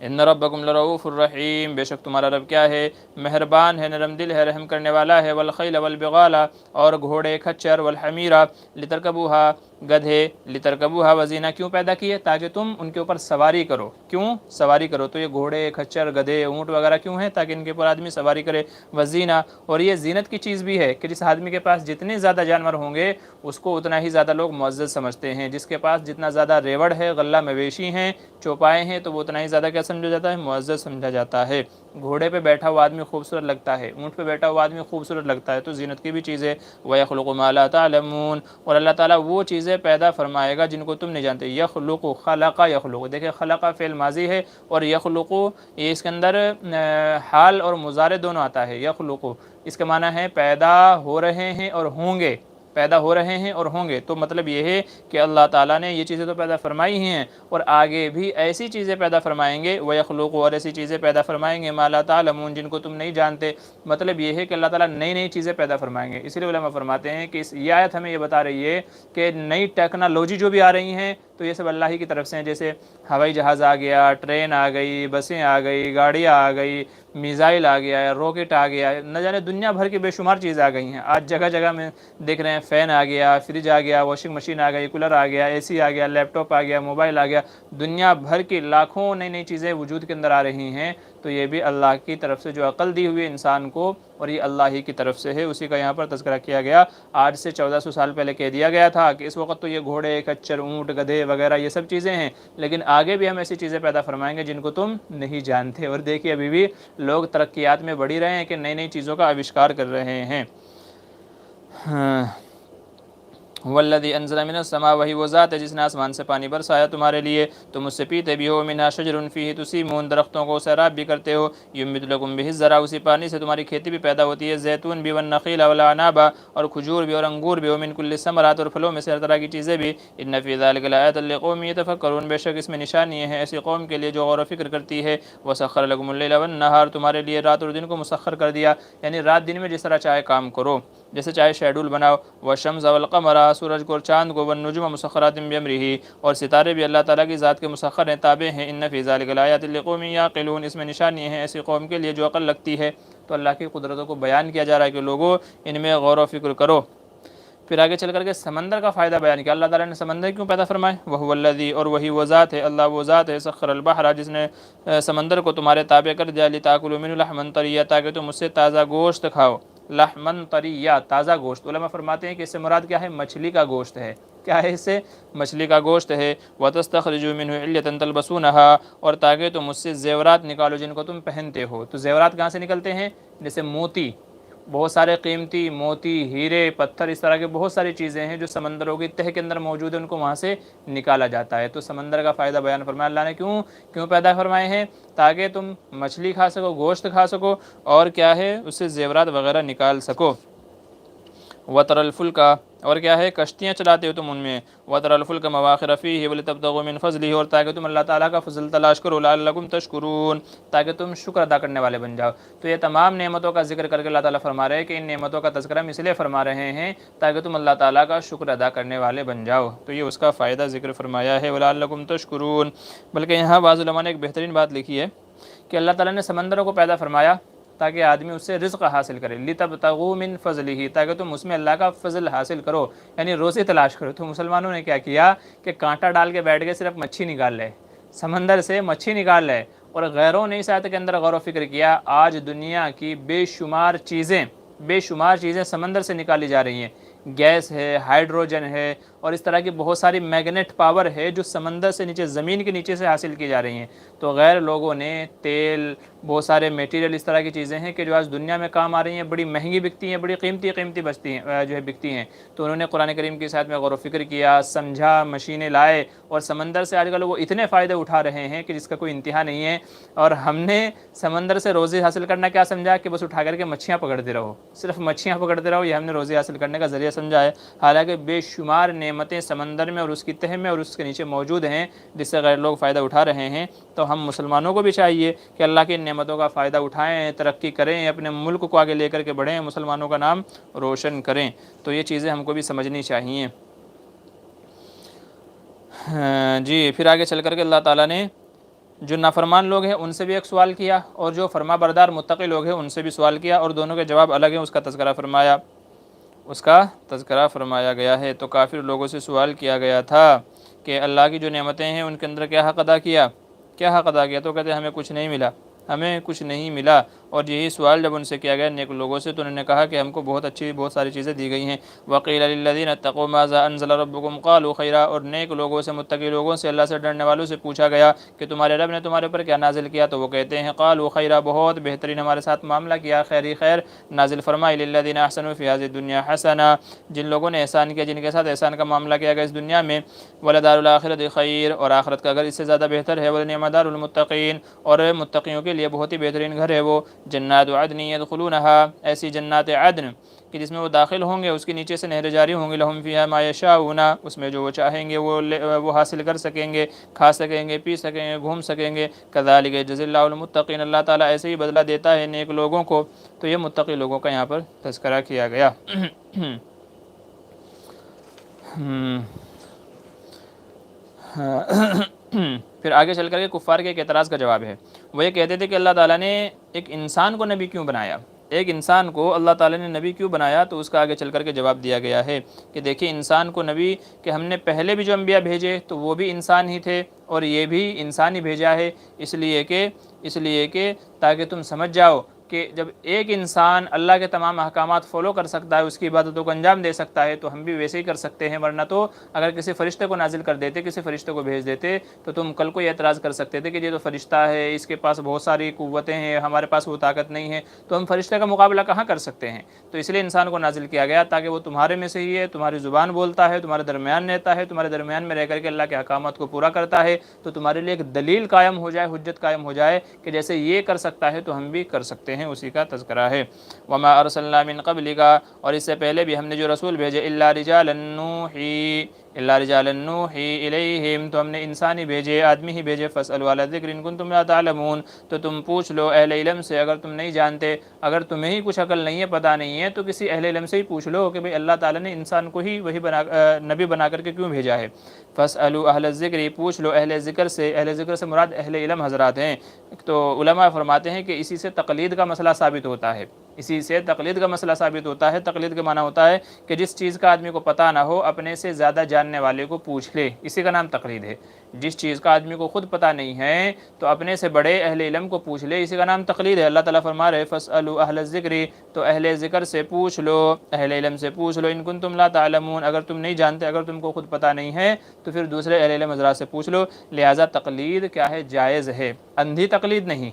ان ربکم لرؤوف الرحیم، بے شک تمہارا رب کیا ہے؟ مہربان ہے، نرم دل ہے، رحم کرنے والا ہے۔ والخیل والبغال، اور گھوڑے، کھچر، والحمیر، لترکبوہا، گدھے، لترکبوہا وزینہ، کیوں پیدا کیے؟ تاکہ تم ان کے اوپر سواری کرو۔ کیوں سواری کرو؟ تو یہ گھوڑے، کھچر، گدھے، اونٹ وغیرہ کیوں ہیں؟ تاکہ ان کے اوپر آدمی سواری کرے۔ وزینہ، اور یہ زینت کی چیز بھی ہے کہ جس آدمی کے پاس جتنے زیادہ جانور ہوں گے اس کو اتنا ہی زیادہ لوگ معزز سمجھتے ہیں، جس کے پاس جتنا زیادہ ریوڑ ہے، غلہ مویشی ہیں، چوپائے ہیں، تو وہ اتنا ہی زیادہ کیا سمجھا جاتا ہے؟ معزز سمجھا جاتا ہے۔ گھوڑے پہ بیٹھا ہوا آدمی خوبصورت لگتا ہے، اونٹ پہ بیٹھا ہوا آدمی خوبصورت لگتا ہے، تو زینت کی بھی چیز ہے۔ وَيَخْلُقُ مَا لَا تَعْلَمُونَ، اور اللہ تعالیٰ وہ چیزیں پیدا فرمائے گا جن کو تم نہیں جانتے۔ یخلق، خلق یخلق، دیکھیں خلق فعل ماضی ہے اور یخلق یہ اس کے اندر حال اور مضارع دونوں آتا ہے۔ یخلق اس کا معنی ہے پیدا ہو رہے ہیں اور ہوں گے، پیدا ہو رہے ہیں اور ہوں گے، تو مطلب یہ ہے کہ اللہ تعالیٰ نے یہ چیزیں تو پیدا فرمائی ہی ہیں اور آگے بھی ایسی چیزیں پیدا فرمائیں گے، وَيَخْلُقُ، اور ایسی چیزیں پیدا فرمائیں گے مَا لَا تَعْلَمُونَ، جن کو تم نہیں جانتے۔ مطلب یہ ہے کہ اللہ تعالیٰ نئی نئی چیزیں پیدا فرمائیں گے۔ اسی لیے علماء فرماتے ہیں کہ یہ آیت ہمیں یہ بتا رہی ہے کہ نئی ٹیکنالوجی جو بھی آ رہی ہیں تو یہ سب اللہ ہی کی طرف سے ہیں، جیسے ہوائی جہاز آ گیا، ٹرین آ گئی، بسیں آ گئی، گاڑیاں آ گئی، میزائل آ گیا ہے، راکٹ آ گیا ہے، نہ جانے دنیا بھر کی بے شمار چیزیں آ گئی ہیں۔ آج جگہ جگہ میں دیکھ رہے ہیں فین آ گیا، فریج آ گیا، واشنگ مشین آ گئی، کولر آ گیا، اے سی آ گیا، لیپ ٹاپ آ گیا، موبائل آ گیا، دنیا بھر کی لاکھوں نئی نئی چیزیں وجود کے اندر آ رہی ہیں۔ تو یہ بھی اللہ کی طرف سے جو عقل دی ہوئی انسان کو، اور یہ اللہ ہی کی طرف سے ہے، اسی کا یہاں پر تذکرہ کیا گیا۔ آج سے 1400 سال پہلے کہہ دیا گیا تھا کہ اس وقت تو یہ گھوڑے، کچر، اونٹ، گدھے وغیرہ یہ سب چیزیں ہیں، لیکن آگے بھی ہم ایسی چیزیں پیدا فرمائیں گے جن کو تم نہیں جانتے۔ اور دیکھیے ابھی بھی لوگ ترقیات میں بڑھی رہے ہیں کہ نئی نئی چیزوں کا آوشکار کر رہے ہیں۔ والذی انزل من السماء، وہی وہ ذات ہے جس نے آسمان سے پانی برسایا تمہارے لیے، تم اس سے پیتے بھی ہو، منہا شجر فیہ تسیمون، درختوں کو سیراب بھی کرتے ہو، یمبت لکم بہ الزرع، اسی پانی سے تمہاری کھیتی بھی پیدا ہوتی ہے، زیتون بھی، والنخیل والاعناب، اور کھجور بھی اور انگور بھی، ومن کل الثمرات، اور پھلوں میں سے ہر طرح کی چیزیں بھی، ان فی ذلک لآیات لقوم یتفکرون، بے شک اس میں نشانی ہے ایسی قوم کے لیے جو غور و فکر کرتی ہے۔ وسخر لکم اللیل والنہار، تمہارے لیے رات اور دن کو مسخر کر دیا، یعنی رات دن میں جس طرح چاہے کام کرو، جیسے چاہے شیڈول بناؤ۔ والشمس والقمر، سورج کو اور چاند کو، والنجم مسخرات بامرہ، اور ستارے بھی اللہ تعالیٰ کی ذات کے مسخر ہیں، تابع ہیں۔ ان فی ذلک لآیات لقوم یعقلون، اس میں نشانی ہے ایسی قوم کے لیے جو عقل رکھتی ہے۔ تو اللہ کی قدرتوں کو بیان کیا جا رہا ہے کہ لوگوں ان میں غور و فکر کرو۔ پھر آگے چل کر کے سمندر کا فائدہ بیان کیا، اللہ تعالیٰ نے سمندر کیوں پیدا فرمائے، وہو الذی، اور وہی وہ ذات ہے، اللہ وہ ذات ہے، سخر البحر، جس نے سمندر کو تمہارے تابع کر دیا، لتاکلوا منہ لحما طریا، تاکہ تم اس سے تازہ گوشت کھاؤ، لحما طریا، تازہ گوشت۔ علماء فرماتے ہیں کہ اس سے مراد کیا ہے، مچھلی کا گوشت ہے۔ کیا ہے، اس سے مچھلی کا گوشت ہے۔ وَتَسْتَخْرِجُوا مِنْهُ حِلْيَةً تَلْبَسُونَهَا، اور تاکہ تم اس سے زیورات نکالو جن کو تم پہنتے ہو۔ تو زیورات کہاں سے نکلتے ہیں، جیسے موتی، بہت سارے قیمتی موتی، ہیرے، پتھر، اس طرح کے بہت ساری چیزیں ہیں جو سمندروں کی تہہ کے اندر موجود ہیں، ان کو وہاں سے نکالا جاتا ہے۔ تو سمندر کا فائدہ بیان فرمایا اللہ نے، کیوں پیدا فرمائے ہیں، تاکہ تم مچھلی کھا سکو، گوشت کھا سکو، اور کیا ہے اس سے زیورات وغیرہ نکال سکو۔ وَتَرَى الْفُلْكَ، اور کیا ہے، کشتیاں چلاتے ہو تم ان میں، وَتَرَى الْفُلْكَ مَوَاخِرَ فِيهِ وَلِتَبْتَغُوا مِنْ فَضْلِهِ، اور تاکہ تم اللہ تعالیٰ کا فضل تلاش کرو، لَعَلَّكُمْ تَشْكُرُونَ، تاکہ تم شکر ادا کرنے والے بن جاؤ۔ تو یہ تمام نعمتوں کا ذکر کر کے اللہ تعالیٰ فرما رہے ہیں کہ ان نعمتوں کا تذکرہ ہم اس لیے فرما رہے ہیں تاکہ تم اللہ تعالیٰ کا شکر ادا کرنے والے بن جاؤ۔ تو یہ اس کا فائدہ ذکر فرمایا ہے، وَلَعَلَّكُمْ تَشْكُرُونَ۔ بلکہ یہاں بعض علماء نے ایک بہترین بات لکھی ہے کہ اللہ تعالیٰ نے سمندروں کو پیدا فرمایا تاکہ آدمی اس سے رزق حاصل کرے، لِتَبْتَغُوا مِنْ فَضْلِهِ، تاکہ تم اس میں اللہ کا فضل حاصل کرو، یعنی روزی تلاش کرو۔ تو مسلمانوں نے کیا کیا کہ کانٹا ڈال کے بیٹھ کے صرف مچھی نکال لے، سمندر سے مچھی نکال لے، اور غیروں نے اس آیت کے اندر غور و فکر کیا، آج دنیا کی بے شمار چیزیں سمندر سے نکالی جا رہی ہیں، گیس ہے، ہائیڈروجن ہے، اور اس طرح کی بہت ساری میگنیٹ پاور ہے جو سمندر سے نیچے، زمین کے نیچے سے حاصل کی جا رہی ہیں۔ تو غیر لوگوں نے تیل، بہت سارے میٹیریل، اس طرح کی چیزیں ہیں کہ جو آج دنیا میں کام آ رہی ہیں، بڑی مہنگی بکتی ہیں، بڑی قیمتی بکتی ہیں۔ تو انہوں نے قرآن کریم کے ساتھ میں غور و فکر کیا، سمجھا، مشینیں لائے، اور سمندر سے آج کل وہ اتنے فائدے اٹھا رہے ہیں کہ جس کا کوئی انتہا نہیں ہے۔ اور ہم نے سمندر سے روزی حاصل کرنا کیا سمجھا کہ بس اٹھا کر کے مچھیاں پکڑتے رہو، صرف مچھیاں پکڑتے رہو، یہ ہم نے روزی حاصل کرنے کا ذریعہ سمجھا ہے۔ حالانکہ بے شمار نعمتیں سمندر میں اور اس کی تہہ میں اور اس کے نیچے موجود ہیں جس سے غیر لوگ فائدہ اٹھا رہے ہیں۔ تو ہم مسلمانوں کو بھی چاہیے کہ اللہ کی نعمتوں کا فائدہ اٹھائیں، ترقی کریں، اپنے ملک کو آگے لے کر کے بڑھیں، مسلمانوں کا نام روشن کریں۔ تو یہ چیزیں ہم کو بھی سمجھنی چاہیے۔ جی، پھر آگے چل کر کے اللہ تعالیٰ نے جو نافرمان لوگ ہیں ان سے بھی ایک سوال کیا، اور جو فرما بردار متقی لوگ ہیں ان سے بھی سوال کیا، اور دونوں کے جواب الگ ہیں، اس کا تذکرہ فرمایا گیا ہے۔ تو کافر لوگوں سے سوال کیا گیا تھا کہ اللہ کی جو نعمتیں ہیں ان کے اندر کیا حق ادا کیا، تو کہتے ہیں ہمیں کچھ نہیں ملا۔ اور یہی سوال جب ان سے کیا گیا نیک لوگوں سے، تو انہوں نے کہا کہ ہم کو بہت ساری چیزیں دی گئی ہیں۔ وَقِيلَ لِلَّذِينَ اتَّقُوا مَاذَا أَنزَلَ رَبُّكُمْ قَالُوا خَيْرًا، اور نیک لوگوں سے، متقی لوگوں سے، اللہ سے ڈرنے والوں سے پوچھا گیا کہ تمہارے رب نے تمہارے اوپر کیا نازل کیا، تو وہ کہتے ہیں قَالُوا خَيْرًا، بہت بہترین ہمارے ساتھ معاملہ کیا، خیر نازل فرمائی، لِلَّذِينَ أَحْسَنُوا فِي هَذِهِ الدُّنْيَا حَسَنَةٌ، جن لوگوں نے احسان کیا، جن کے ساتھ احسان کا معاملہ کیا گیا اس دنیا میں، وَلَدَارُ الْآخِرَةِ خَيْرٌ، اور آخرت کا گھر اس سے زیادہ بہتر ہے، وَلَنِعْمَ دَارُ الْمُتَّقِينَ، اور متقیوں کے لیے بہت ہی بہترین گھر ہے وہ۔ جنات عدن یدخلونها، ایسی جنات عدن کہ جس میں وہ داخل ہوں گے، اس کے نیچے سے نہر جاری ہوں گی، لہم فیہا ما یشاؤون، اس میں جو وہ چاہیں گے وہ حاصل کر سکیں گے، کھا سکیں گے، پی سکیں گے، گھوم سکیں گے۔ کذالک یجزی اللہ المتقین، اللہ تعالیٰ ایسے ہی بدلہ دیتا ہے نیک لوگوں کو۔ تو یہ متقی لوگوں کا یہاں پر تذکرہ کیا گیا۔ پھر آگے چل کر کے کفار کے ایک اعتراض کا جواب ہے۔ وہ یہ کہتے تھے کہ اللہ تعالیٰ نے ایک انسان کو نبی کیوں بنایا، ایک انسان کو اللہ تعالیٰ نے نبی کیوں بنایا؟ تو اس کا آگے چل کر کے جواب دیا گیا ہے کہ دیکھیے انسان کو نبی، کہ ہم نے پہلے بھی جو انبیاء بھیجے تو وہ بھی انسان ہی تھے، اور یہ بھی انسان ہی بھیجا ہے، اس لیے کہ تاکہ تم سمجھ جاؤ کہ جب ایک انسان اللہ کے تمام احکامات فالو کر سکتا ہے، اس کی عبادتوں کو انجام دے سکتا ہے، تو ہم بھی ویسے ہی کر سکتے ہیں۔ ورنہ تو اگر کسی فرشتے کو نازل کر دیتے، کسی فرشتے کو بھیج دیتے، تو تم کل کو یہ اعتراض کر سکتے تھے کہ یہ تو فرشتہ ہے، اس کے پاس بہت ساری قوتیں ہیں، ہمارے پاس وہ طاقت نہیں ہے، تو ہم فرشتے کا مقابلہ کہاں کر سکتے ہیں؟ تو اس لیے انسان کو نازل کیا گیا تاکہ وہ تمہارے میں سے ہی ہے، تمہاری زبان بولتا ہے، تمہارے درمیان رہتا ہے، تمہارے درمیان میں رہ کر کے اللہ کے احکامات کو پورا کرتا ہے، تو تمہارے لیے ایک دلیل قائم ہو جائے، حجت قائم ہو جائے کہ جیسے یہ کر سکتا ہے تو ہم بھی کر سکتے ہیں، اسی کا تذکرہ ہے۔ وما ارسلنا من قبلک، اور اس سے پہلے بھی ہم نے جو رسول بھیجے، الا رجالا نوحی الیہم، تو ہم نے انسانی بھیجے، آدمی ہی بھیجے۔ فاسألوا اہل الذکر ان کنتم لا تعلمون، تو تم پوچھ لو اہل علم سے اگر تم نہیں جانتے، اگر تمہیں ہی کچھ عقل نہیں ہے، پتہ نہیں ہے، تو کسی اہل علم سے ہی پوچھ لو کہ بھئی اللہ تعالیٰ نے انسان کو ہی وہی نبی بنا کر کے کیوں بھیجا ہے۔ فاسألوا اہل الذکر، پوچھ لو اہل ذکر سے، اہل ذکر سے مراد اہل علم حضرات ہیں۔ تو علماء فرماتے ہیں کہ اسی سے تقلید کا مسئلہ ثابت ہوتا ہے، اسی سے تقلید کا مسئلہ ثابت ہوتا ہے۔ تقلید کا معنی ہوتا ہے کہ جس چیز کا آدمی کو پتہ نہ ہو، اپنے سے زیادہ جاننے والے کو پوچھ لے، اسی کا نام تقلید ہے۔ جس چیز کا آدمی کو خود پتہ نہیں ہے تو اپنے سے بڑے اہل علم کو پوچھ لے، اسی کا نام تقلید ہے۔ اللہ تعالیٰ فرما رہے فاسألوا اہل الذکر، تو اہل ذکر سے پوچھ لو، اہل علم سے پوچھ لو، ان کنتم لا تعلمون، اگر تم نہیں جانتے، اگر تم کو خود پتہ نہیں ہے تو پھر دوسرے اہل علم حضرات سے پوچھ لو۔ لہٰذا تقلید کیا ہے؟ جائز ہے، اندھی تقلید نہیں،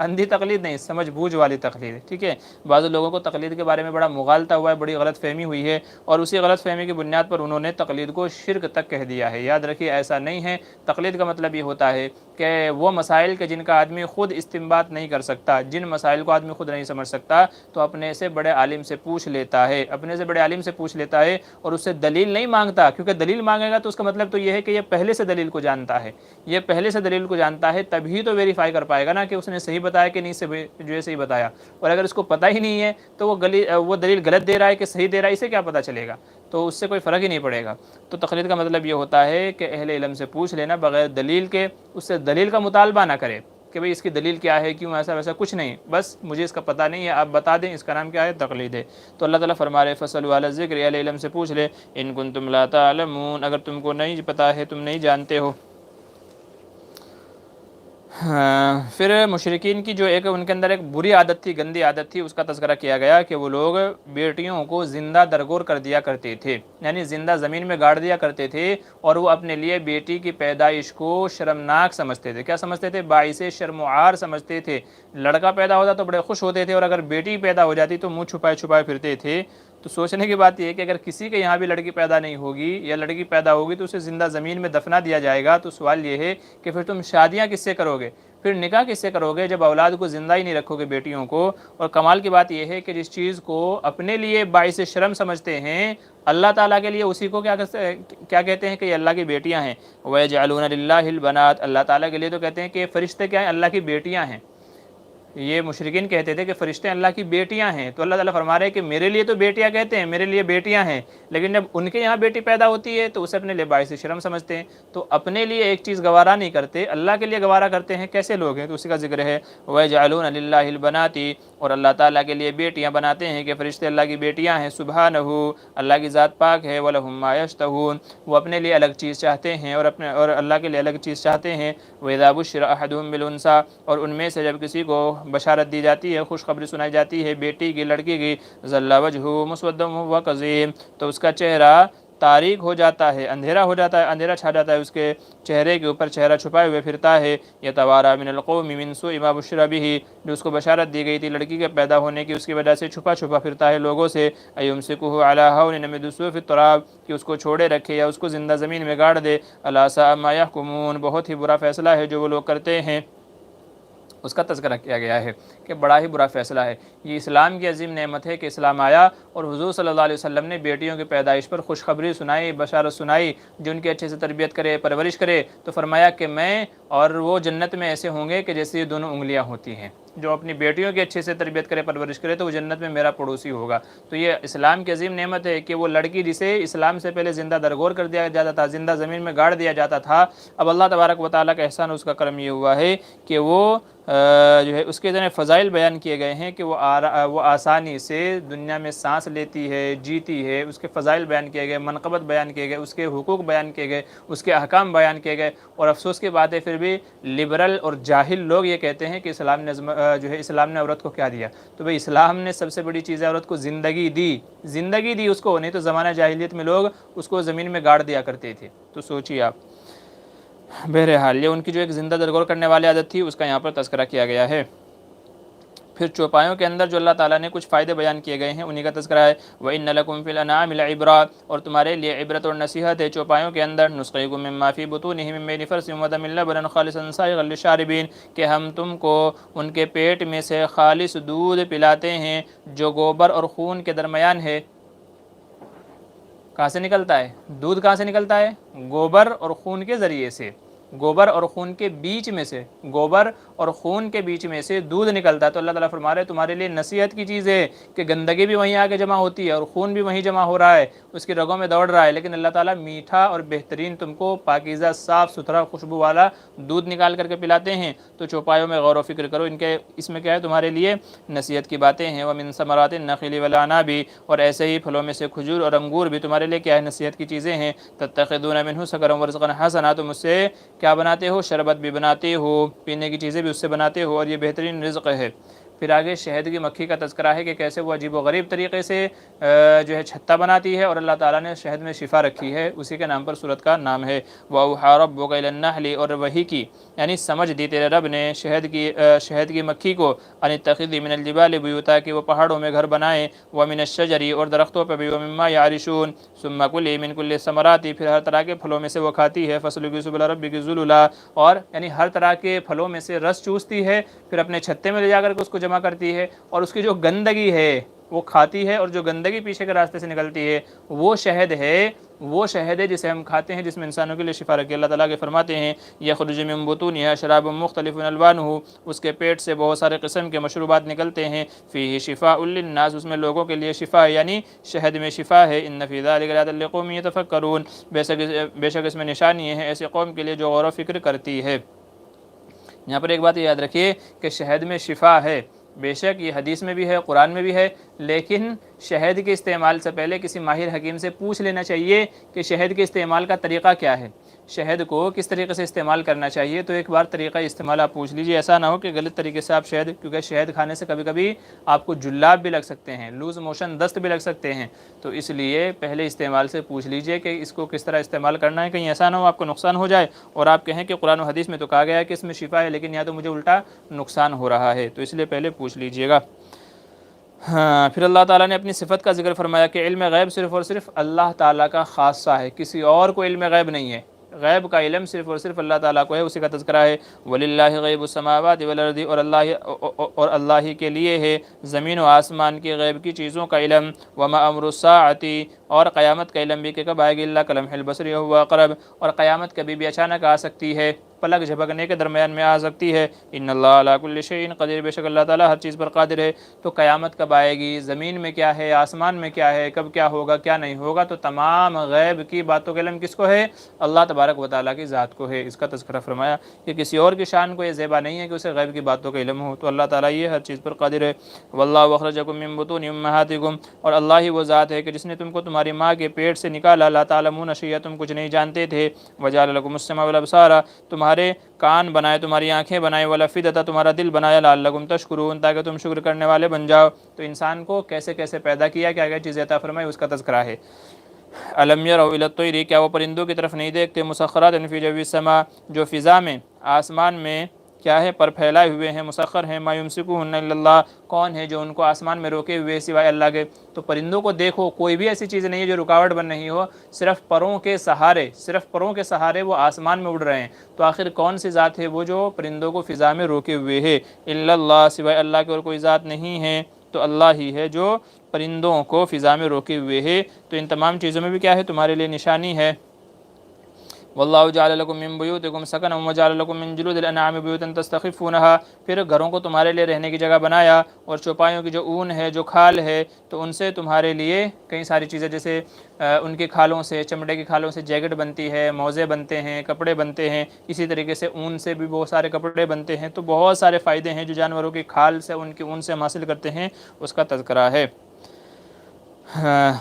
اندھی تقلید نہیں، سمجھ بوجھ والی تقلید، ٹھیک ہے۔ بعض لوگوں کو تقلید کے بارے میں بڑا مغالطہ ہوا ہے، بڑی غلط فہمی ہوئی ہے، اور اسی غلط فہمی کی بنیاد پر انہوں نے تقلید کو شرک تک کہہ دیا ہے۔ یاد رکھیے ایسا نہیں ہے۔ تقلید کا مطلب یہ ہوتا ہے کہ وہ مسائل کے جن کا آدمی خود استنباط نہیں کر سکتا، جن مسائل کو آدمی خود نہیں سمجھ سکتا، تو اپنے سے بڑے عالم سے پوچھ لیتا ہے، اپنے سے بڑے عالم سے پوچھ لیتا ہے، اور اس سے دلیل نہیں مانگتا، کیونکہ دلیل مانگے گا تو اس کا مطلب تو یہ ہے کہ یہ پہلے سے دلیل کو جانتا ہے، یہ پہلے سے دلیل کو جانتا ہے، تبھی تو ویریفائی کر پائے گا نا کہ اس نے صحیح بتایا کہ نہیں، جو ہے صحیح بتایا۔ اور اگر اس کو پتہ ہی نہیں ہے تو وہ دلیل غلط دے رہا ہے کہ صحیح دے رہا ہے، اسے کیا پتہ چلے گا؟ تو اس سے کوئی فرق ہی نہیں پڑے گا۔ تو تقلید کا مطلب یہ ہوتا ہے کہ اہل علم سے پوچھ لینا بغیر دلیل کے، اس سے دلیل کا مطالبہ نہ کرے کہ بھئی اس کی دلیل کیا ہے، کیوں ایسا ویسا، کچھ نہیں، بس مجھے اس کا پتہ نہیں ہے، آپ بتا دیں، اس کا نام کیا ہے؟ تقلید ہے۔ تو اللہ تعالیٰ فرما رہے فاسألوا اہل الذکر، اہل علم سے پوچھ لے، ان کنتم لا تعلمون، اگر تم کو نہیں پتہ ہے، تم نہیں جانتے ہو۔ پھر مشرکین کی جو ایک ان کے اندر ایک بری عادت تھی، گندی عادت تھی، اس کا تذکرہ کیا گیا کہ وہ لوگ بیٹیوں کو زندہ درگور کر دیا کرتے تھے، یعنی زندہ زمین میں گاڑ دیا کرتے تھے، اور وہ اپنے لیے بیٹی کی پیدائش کو شرمناک سمجھتے تھے۔ کیا سمجھتے تھے؟ باعث شرم و عار سمجھتے تھے۔ لڑکا پیدا ہوتا تو بڑے خوش ہوتے تھے، اور اگر بیٹی پیدا ہو جاتی تو منہ چھپائے چھپائے پھرتے تھے۔ تو سوچنے کی بات یہ ہے کہ اگر کسی کے یہاں بھی لڑکی پیدا نہیں ہوگی یا لڑکی پیدا ہوگی تو اسے زندہ زمین میں دفنا دیا جائے گا، تو سوال یہ ہے کہ پھر تم شادیاں کس سے کرو گے، پھر نکاح کس سے کرو گے، جب اولاد کو زندہ ہی نہیں رکھو گے بیٹیوں کو؟ اور کمال کی بات یہ ہے کہ جس چیز کو اپنے لیے باعث شرم سمجھتے ہیں، اللہ تعالیٰ کے لیے اسی کو کیا کہتے ہیں کہ یہ اللہ کی بیٹیاں ہیں۔ وَيَجْعَلُونَ لِلَّهِ الْبَنَاتِ، اللہ تعالیٰ کے لیے تو کہتے ہیں کہ فرشتے کیا ہیں؟ اللہ کی بیٹیاں ہیں۔ یہ مشرکین کہتے تھے کہ فرشتے اللہ کی بیٹیاں ہیں، تو اللہ تعالیٰ فرما رہے ہیں کہ میرے لیے تو بیٹیاں کہتے ہیں، میرے لیے بیٹیاں ہیں، لیکن جب ان کے یہاں بیٹی پیدا ہوتی ہے تو اسے اپنے لیے باعث شرم سمجھتے ہیں، تو اپنے لیے ایک چیز گوارا نہیں کرتے، اللہ کے لیے گوارا کرتے ہیں۔ کیسے لوگ ہیں؟ تو اسی کا ذکر ہے وَيَجْعَلُونَ لِلَّهِ الْبَنَاتِ، اور اللہ تعالیٰ کے لیے بیٹیاں بناتے ہیں کہ فرشتے اللہ کی بیٹیاں ہیں۔ سبحانہ، اللہ کی ذات پاک ہے۔ وَلَهُم مَّا يَشْتَهُونَ، وہ اپنے لیے الگ چیز چاہتے ہیں اور اللہ کے لیے الگ چیز چاہتے ہیں۔ وَإِذَا بُشِّرَ أَحَدُهُم بِالْأُنثىٰ، اور ان میں سے جب کسی کو بشارت دی جاتی ہے، خوشخبری سنائی جاتی ہے بیٹی کی، لڑکی کی، ظل وجهه مسودا وهو كظيم، تو اس کا چہرہ تاریک ہو جاتا ہے، اندھیرا ہو جاتا ہے، اندھیرا چھا جاتا ہے اس کے چہرے کے اوپر، چہرہ چھپائے ہوئے پھرتا ہے۔ يتوارى من القوم من سوء ما بشر به، جو اس کو بشارت دی گئی تھی لڑکی کے پیدا ہونے کی، اس کی وجہ سے چھپا چھپا پھرتا ہے لوگوں سے۔ ايمسكه على هون يمدسه في التراب، کہ اس کو چھوڑے رکھے یا اس کو زندہ زمین میں گاڑ دے۔ الا ساء ما يحكمون، بہت ہی برا فیصلہ ہے جو وہ لوگ کرتے ہیں۔ اس کا تذکرہ کیا گیا ہے کہ بڑا ہی برا فیصلہ ہے۔ یہ اسلام کی عظیم نعمت ہے کہ اسلام آیا اور حضور صلی اللہ علیہ وسلم نے بیٹیوں کی پیدائش پر خوشخبری سنائی، بشارت سنائی، جو ان کی اچھے سے تربیت کرے، پرورش کرے، تو فرمایا کہ میں اور وہ جنت میں ایسے ہوں گے کہ جیسے یہ دونوں انگلیاں ہوتی ہیں۔ جو اپنی بیٹیوں کی اچھے سے تربیت کرے، پرورش کرے، تو وہ جنت میں میرا پڑوسی ہوگا۔ تو یہ اسلام کی عظیم نعمت ہے کہ وہ لڑکی جسے اسلام سے پہلے زندہ درگور کر دیا جاتا تھا، زندہ زمین میں گاڑ دیا جاتا تھا، اب اللہ تبارک و تعالیٰ کا احسان، اس کا کرم یہ ہوا ہے کہ وہ جو ہے اس کے اتنے فضائل بیان کیے گئے ہیں کہ وہ آسانی سے دنیا میں سانس لیتی ہے، جیتی ہے، اس کے فضائل بیان کیے گئے، منقبت بیان کیے گئے، اس کے حقوق بیان کیے گئے، اس کے احکام بیان کیے گئے۔ اور افسوس کی بات ہے پھر بھی لبرل اور جاہل لوگ یہ کہتے ہیں کہ اسلام نے جو ہے اسلام نے عورت کو کیا دیا؟ تو بھئی اسلام نے سب سے بڑی چیز ہے عورت کو زندگی دی اس کو، نہیں تو زمانہ جاہلیت میں لوگ اس کو زمین میں گاڑ دیا کرتے تھے۔ تو سوچیے آپ، بہرحال یہ ان کی جو ایک زندہ درگور کرنے والی عادت تھی، اس کا یہاں پر تذکرہ کیا گیا ہے۔ پھر چوپایوں کے اندر جو اللہ تعالیٰ نے کچھ فائدے بیان کیے گئے ہیں انہی کا تذکرہ ہے۔ وَإِنَّ لَكُمْ فِي الْأَنْعَامِ لَعِبْرَةً، اور تمہارے لیے عبرت اور نصیحت ہے چوپایوں کے اندر۔ نُسْقِيكُم مِّمَّا فِي بُطُونِهِ مِن بَيْنِ فَرْثٍ وَدَمٍ لَبَنًا خَالِصًا سَائِغًا لِّلشَّارِبِينَ، کہ ہم تم کو ان کے پیٹ میں سے خالص دودھ پلاتے ہیں جو گوبر اور خون کے درمیان ہے۔ کہاں سے نکلتا ہے دودھ؟ کہاں سے نکلتا ہے؟ گوبر اور خون کے ذریعے سے، گوبر اور خون کے بیچ میں سے، گوبر اور خون کے بیچ میں سے دودھ نکلتا ہے۔ تو اللہ تعالیٰ فرما رہے ہیں تمہارے لیے نصیحت کی چیز ہے کہ گندگی بھی وہیں آ کے جمع ہوتی ہے اور خون بھی وہیں جمع ہو رہا ہے، اس کی رگوں میں دوڑ رہا ہے، لیکن اللہ تعالیٰ میٹھا اور بہترین تم کو پاکیزہ، صاف ستھرا، خوشبو والا دودھ نکال کر کے پلاتے ہیں۔ تو چوپایوں میں غور و فکر کرو، اس میں کیا ہے؟ تمہارے لیے نصیحت کی باتیں ہیں۔ وَمِن ثَمَرَاتِ النَّخِيلِ وَالْأَعْنَابِ، اور ایسے ہی پھلوں میں سے کھجور اور انگور بھی تمہارے لیے کیا ہے؟ نصیحت کی چیزیں ہیں۔ تَتَّخِذُونَ مِنْهُ سَكَرًا وَرِزْقًا حَسَنًا، تم اس سے کیا بناتے ہو؟ شربت بھی بناتے ہو، پینے کی چیزیں بھی اس سے بناتے ہو، اور یہ بہترین رزق ہے۔ پھر آگے شہد کی مکھی کا تذکرہ ہے کہ کیسے وہ عجیب و غریب طریقے سے جو ہے چھتا بناتی ہے، اور اللہ تعالیٰ نے شہد میں شفا رکھی ہے، اسی کے نام پر سورت کا نام ہے۔ وَأَوْحَىٰ رَبُّكَ إِلَى النَّحْلِ، اور وحی کی یعنی سمجھ دی تیرے رب نے شہد کی مکھی کو، أَنِ اتَّخِذِي مِنَ الْجِبَالِ بُيُوتًا، کہ وہ پہاڑوں میں گھر بنائے، وَمِنَ الشَّجَرِ، اور درختوں پہ بھی، وَمِمَّا يَعْرِشُونَ، ثُمَّ كُلِي مِن كُلِّ الثَّمَرَاتِ، پھر ہر طرح کے پھلوں میں سے وہ کھاتی ہے، فَاسْلُكِي سُبُلَ رَبِّكِ ذُلُلًا، اور یعنی ہر طرح کے پھلوں میں سے رس چوستی ہے، پھر اپنے چھتے میں لے جا کر کے اس کو جمع کرتی ہے، اور اس کی جو گندگی ہے وہ کھاتی ہے، اور جو گندگی پیچھے کے راستے سے نکلتی ہے وہ شہد ہے جسے ہم کھاتے ہیں، جس میں انسانوں کے لیے شفا رکھی۔ اللہ تعالیٰ کے فرماتے ہیں یخرج من بطونها شراب مختلف الوانہ، اس کے پیٹ سے بہت سارے قسم کے مشروبات نکلتے ہیں، فیہ شفاء للناس، اس میں لوگوں کے لیے شفا ہے، یعنی شہد میں شفا ہے۔ ان فی ذلک لآیات لقوم یتفکرون، بے شک اس میں نشانی ہے ایسی قوم کے لیے جو غور و فکر کرتی ہے۔ یہاں پر ایک بات یاد رکھیے کہ شہد میں شفا ہے، بے شک یہ حدیث میں بھی ہے، قرآن میں بھی ہے، لیکن شہد کے استعمال سے پہلے کسی ماہر حکیم سے پوچھ لینا چاہیے کہ شہد کے استعمال کا طریقہ کیا ہے، شہد کو کس طریقے سے استعمال کرنا چاہیے۔ تو ایک بار طریقہ استعمال آپ پوچھ لیجئے، ایسا نہ ہو کہ غلط طریقے سے آپ کیونکہ شہد کھانے سے کبھی کبھی آپ کو جلاب بھی لگ سکتے ہیں، لوز موشن، دست بھی لگ سکتے ہیں، تو اس لیے پہلے استعمال سے پوچھ لیجئے کہ اس کو کس طرح استعمال کرنا ہے، کہیں ایسا نہ ہو آپ کو نقصان ہو جائے اور آپ کہیں کہ قرآن و حدیث میں تو کہا گیا ہے کہ اس میں شفا ہے، لیکن یا تو مجھے الٹا نقصان ہو رہا ہے، تو اس لیے پہلے پوچھ لیجئے گا۔ ہاں، پھر اللہ تعالیٰ نے اپنی صفت کا ذکر فرمایا کہ علم غیب صرف اور صرف اللہ تعالیٰ کا خاصہ ہے، کسی اور کو علم غیب نہیں ہے، غیب کا علم صرف اور صرف اللہ تعالیٰ کو ہے، اسی کا تذکرہ ہے۔ وَلِلَّهِ غَيْبُ السَّمَاوَاتِ وَالْأَرْضِ، اور اللہ ہی کے لیے ہے زمین و آسمان کی غیب کی چیزوں کا علم۔ وَمَا أَمْرُ السَّاعَةِ، اور قیامت کا علم بھی کہ کب آئے گی، اللہ کلمح البصر وَهُوَ أَقْرَبُ، اور قیامت کبھی بھی اچانک آ سکتی ہے، پلک جھپکنے کے درمیان میں آ سکتی ہے۔ ان اللہ علی کل شیء قدیر، بے شک اللہ تعالیٰ ہر چیز پر قادر ہے۔ تو قیامت کب آئے گی، زمین میں کیا ہے، آسمان میں کیا ہے، کب کیا ہوگا، کیا نہیں ہوگا، تو تمام غیب کی باتوں کا علم کس کو ہے؟ اللہ تبارک و تعالیٰ کی ذات کو ہے۔ اس کا تذکرہ فرمایا کہ کسی اور کی شان کو یہ زیبا نہیں ہے کہ اسے غیب کی باتوں کا علم ہو، تو اللہ تعالیٰ یہ ہر چیز پر قادر ہے۔ واللہ اخرجکم من بطون امہاتکم، اور اللہ ہی وہ ذات ہے کہ جس نے تم کو تمہاری ماں کے پیٹ سے نکالا، لا تعلمون شیئا، تم کچھ نہیں جانتے تھے، وجعل لکم السمع والابصار، تمہارے کان بنائے، تمہاری آنکھیں بنائے، والافئدۃ، تمہارا دل بنایا، لعلکم تشکرون، تاکہ تم شکر کرنے والے بن جاؤ۔ تو انسان کو کیسے کیسے پیدا کیا، کیا کیا چیزیں عطا فرمائی، اس کا تذکرہ ہے۔ الم یروا الی الطیر، کیا وہ پرندوں کی طرف نہیں دیکھتے، مسخرات فی جو السماء، جو فضا میں، آسمان میں کیا ہے پر پھیلائے ہوئے ہیں، مسخر ہیں، ما یمسکوہن الا اللہ، کون ہے جو ان کو آسمان میں روکے ہوئے سوائے اللہ کے؟ تو پرندوں کو دیکھو، کوئی بھی ایسی چیز نہیں ہے جو رکاوٹ بن رہی ہو، صرف پروں کے سہارے وہ آسمان میں اڑ رہے ہیں۔ تو آخر کون سی ذات ہے وہ جو پرندوں کو فضا میں روکے ہوئے ہے؟ الا اللہ، سوائے اللہ کے اور کوئی ذات نہیں ہے، تو اللہ ہی ہے جو پرندوں کو فضا میں روکے ہوئے ہے۔ تو ان تمام چیزوں میں بھی کیا ہے؟ تمہارے لیے نشانی ہے۔ واللہ جعل لکم من بیوتکم سکنا وجعل لکم من جلود الانعام بیوتا تستخفونها، پھر گھروں کو تمہارے لیے رہنے کی جگہ بنایا، اور چوپایوں کی جو اون ہے، جو کھال ہے، تو ان سے تمہارے لیے کئی ساری چیزیں، جیسے ان کی کھالوں سے، چمڑے کی کھالوں سے جیکٹ بنتی ہے، موزے بنتے ہیں، کپڑے بنتے ہیں، اسی طریقے سے اون سے بھی بہت سارے کپڑے بنتے ہیں۔ تو بہت سارے فائدے ہیں جو جانوروں کی کھال سے، ان کی اون سے ہم حاصل کرتے ہیں، اس کا تذکرہ ہے۔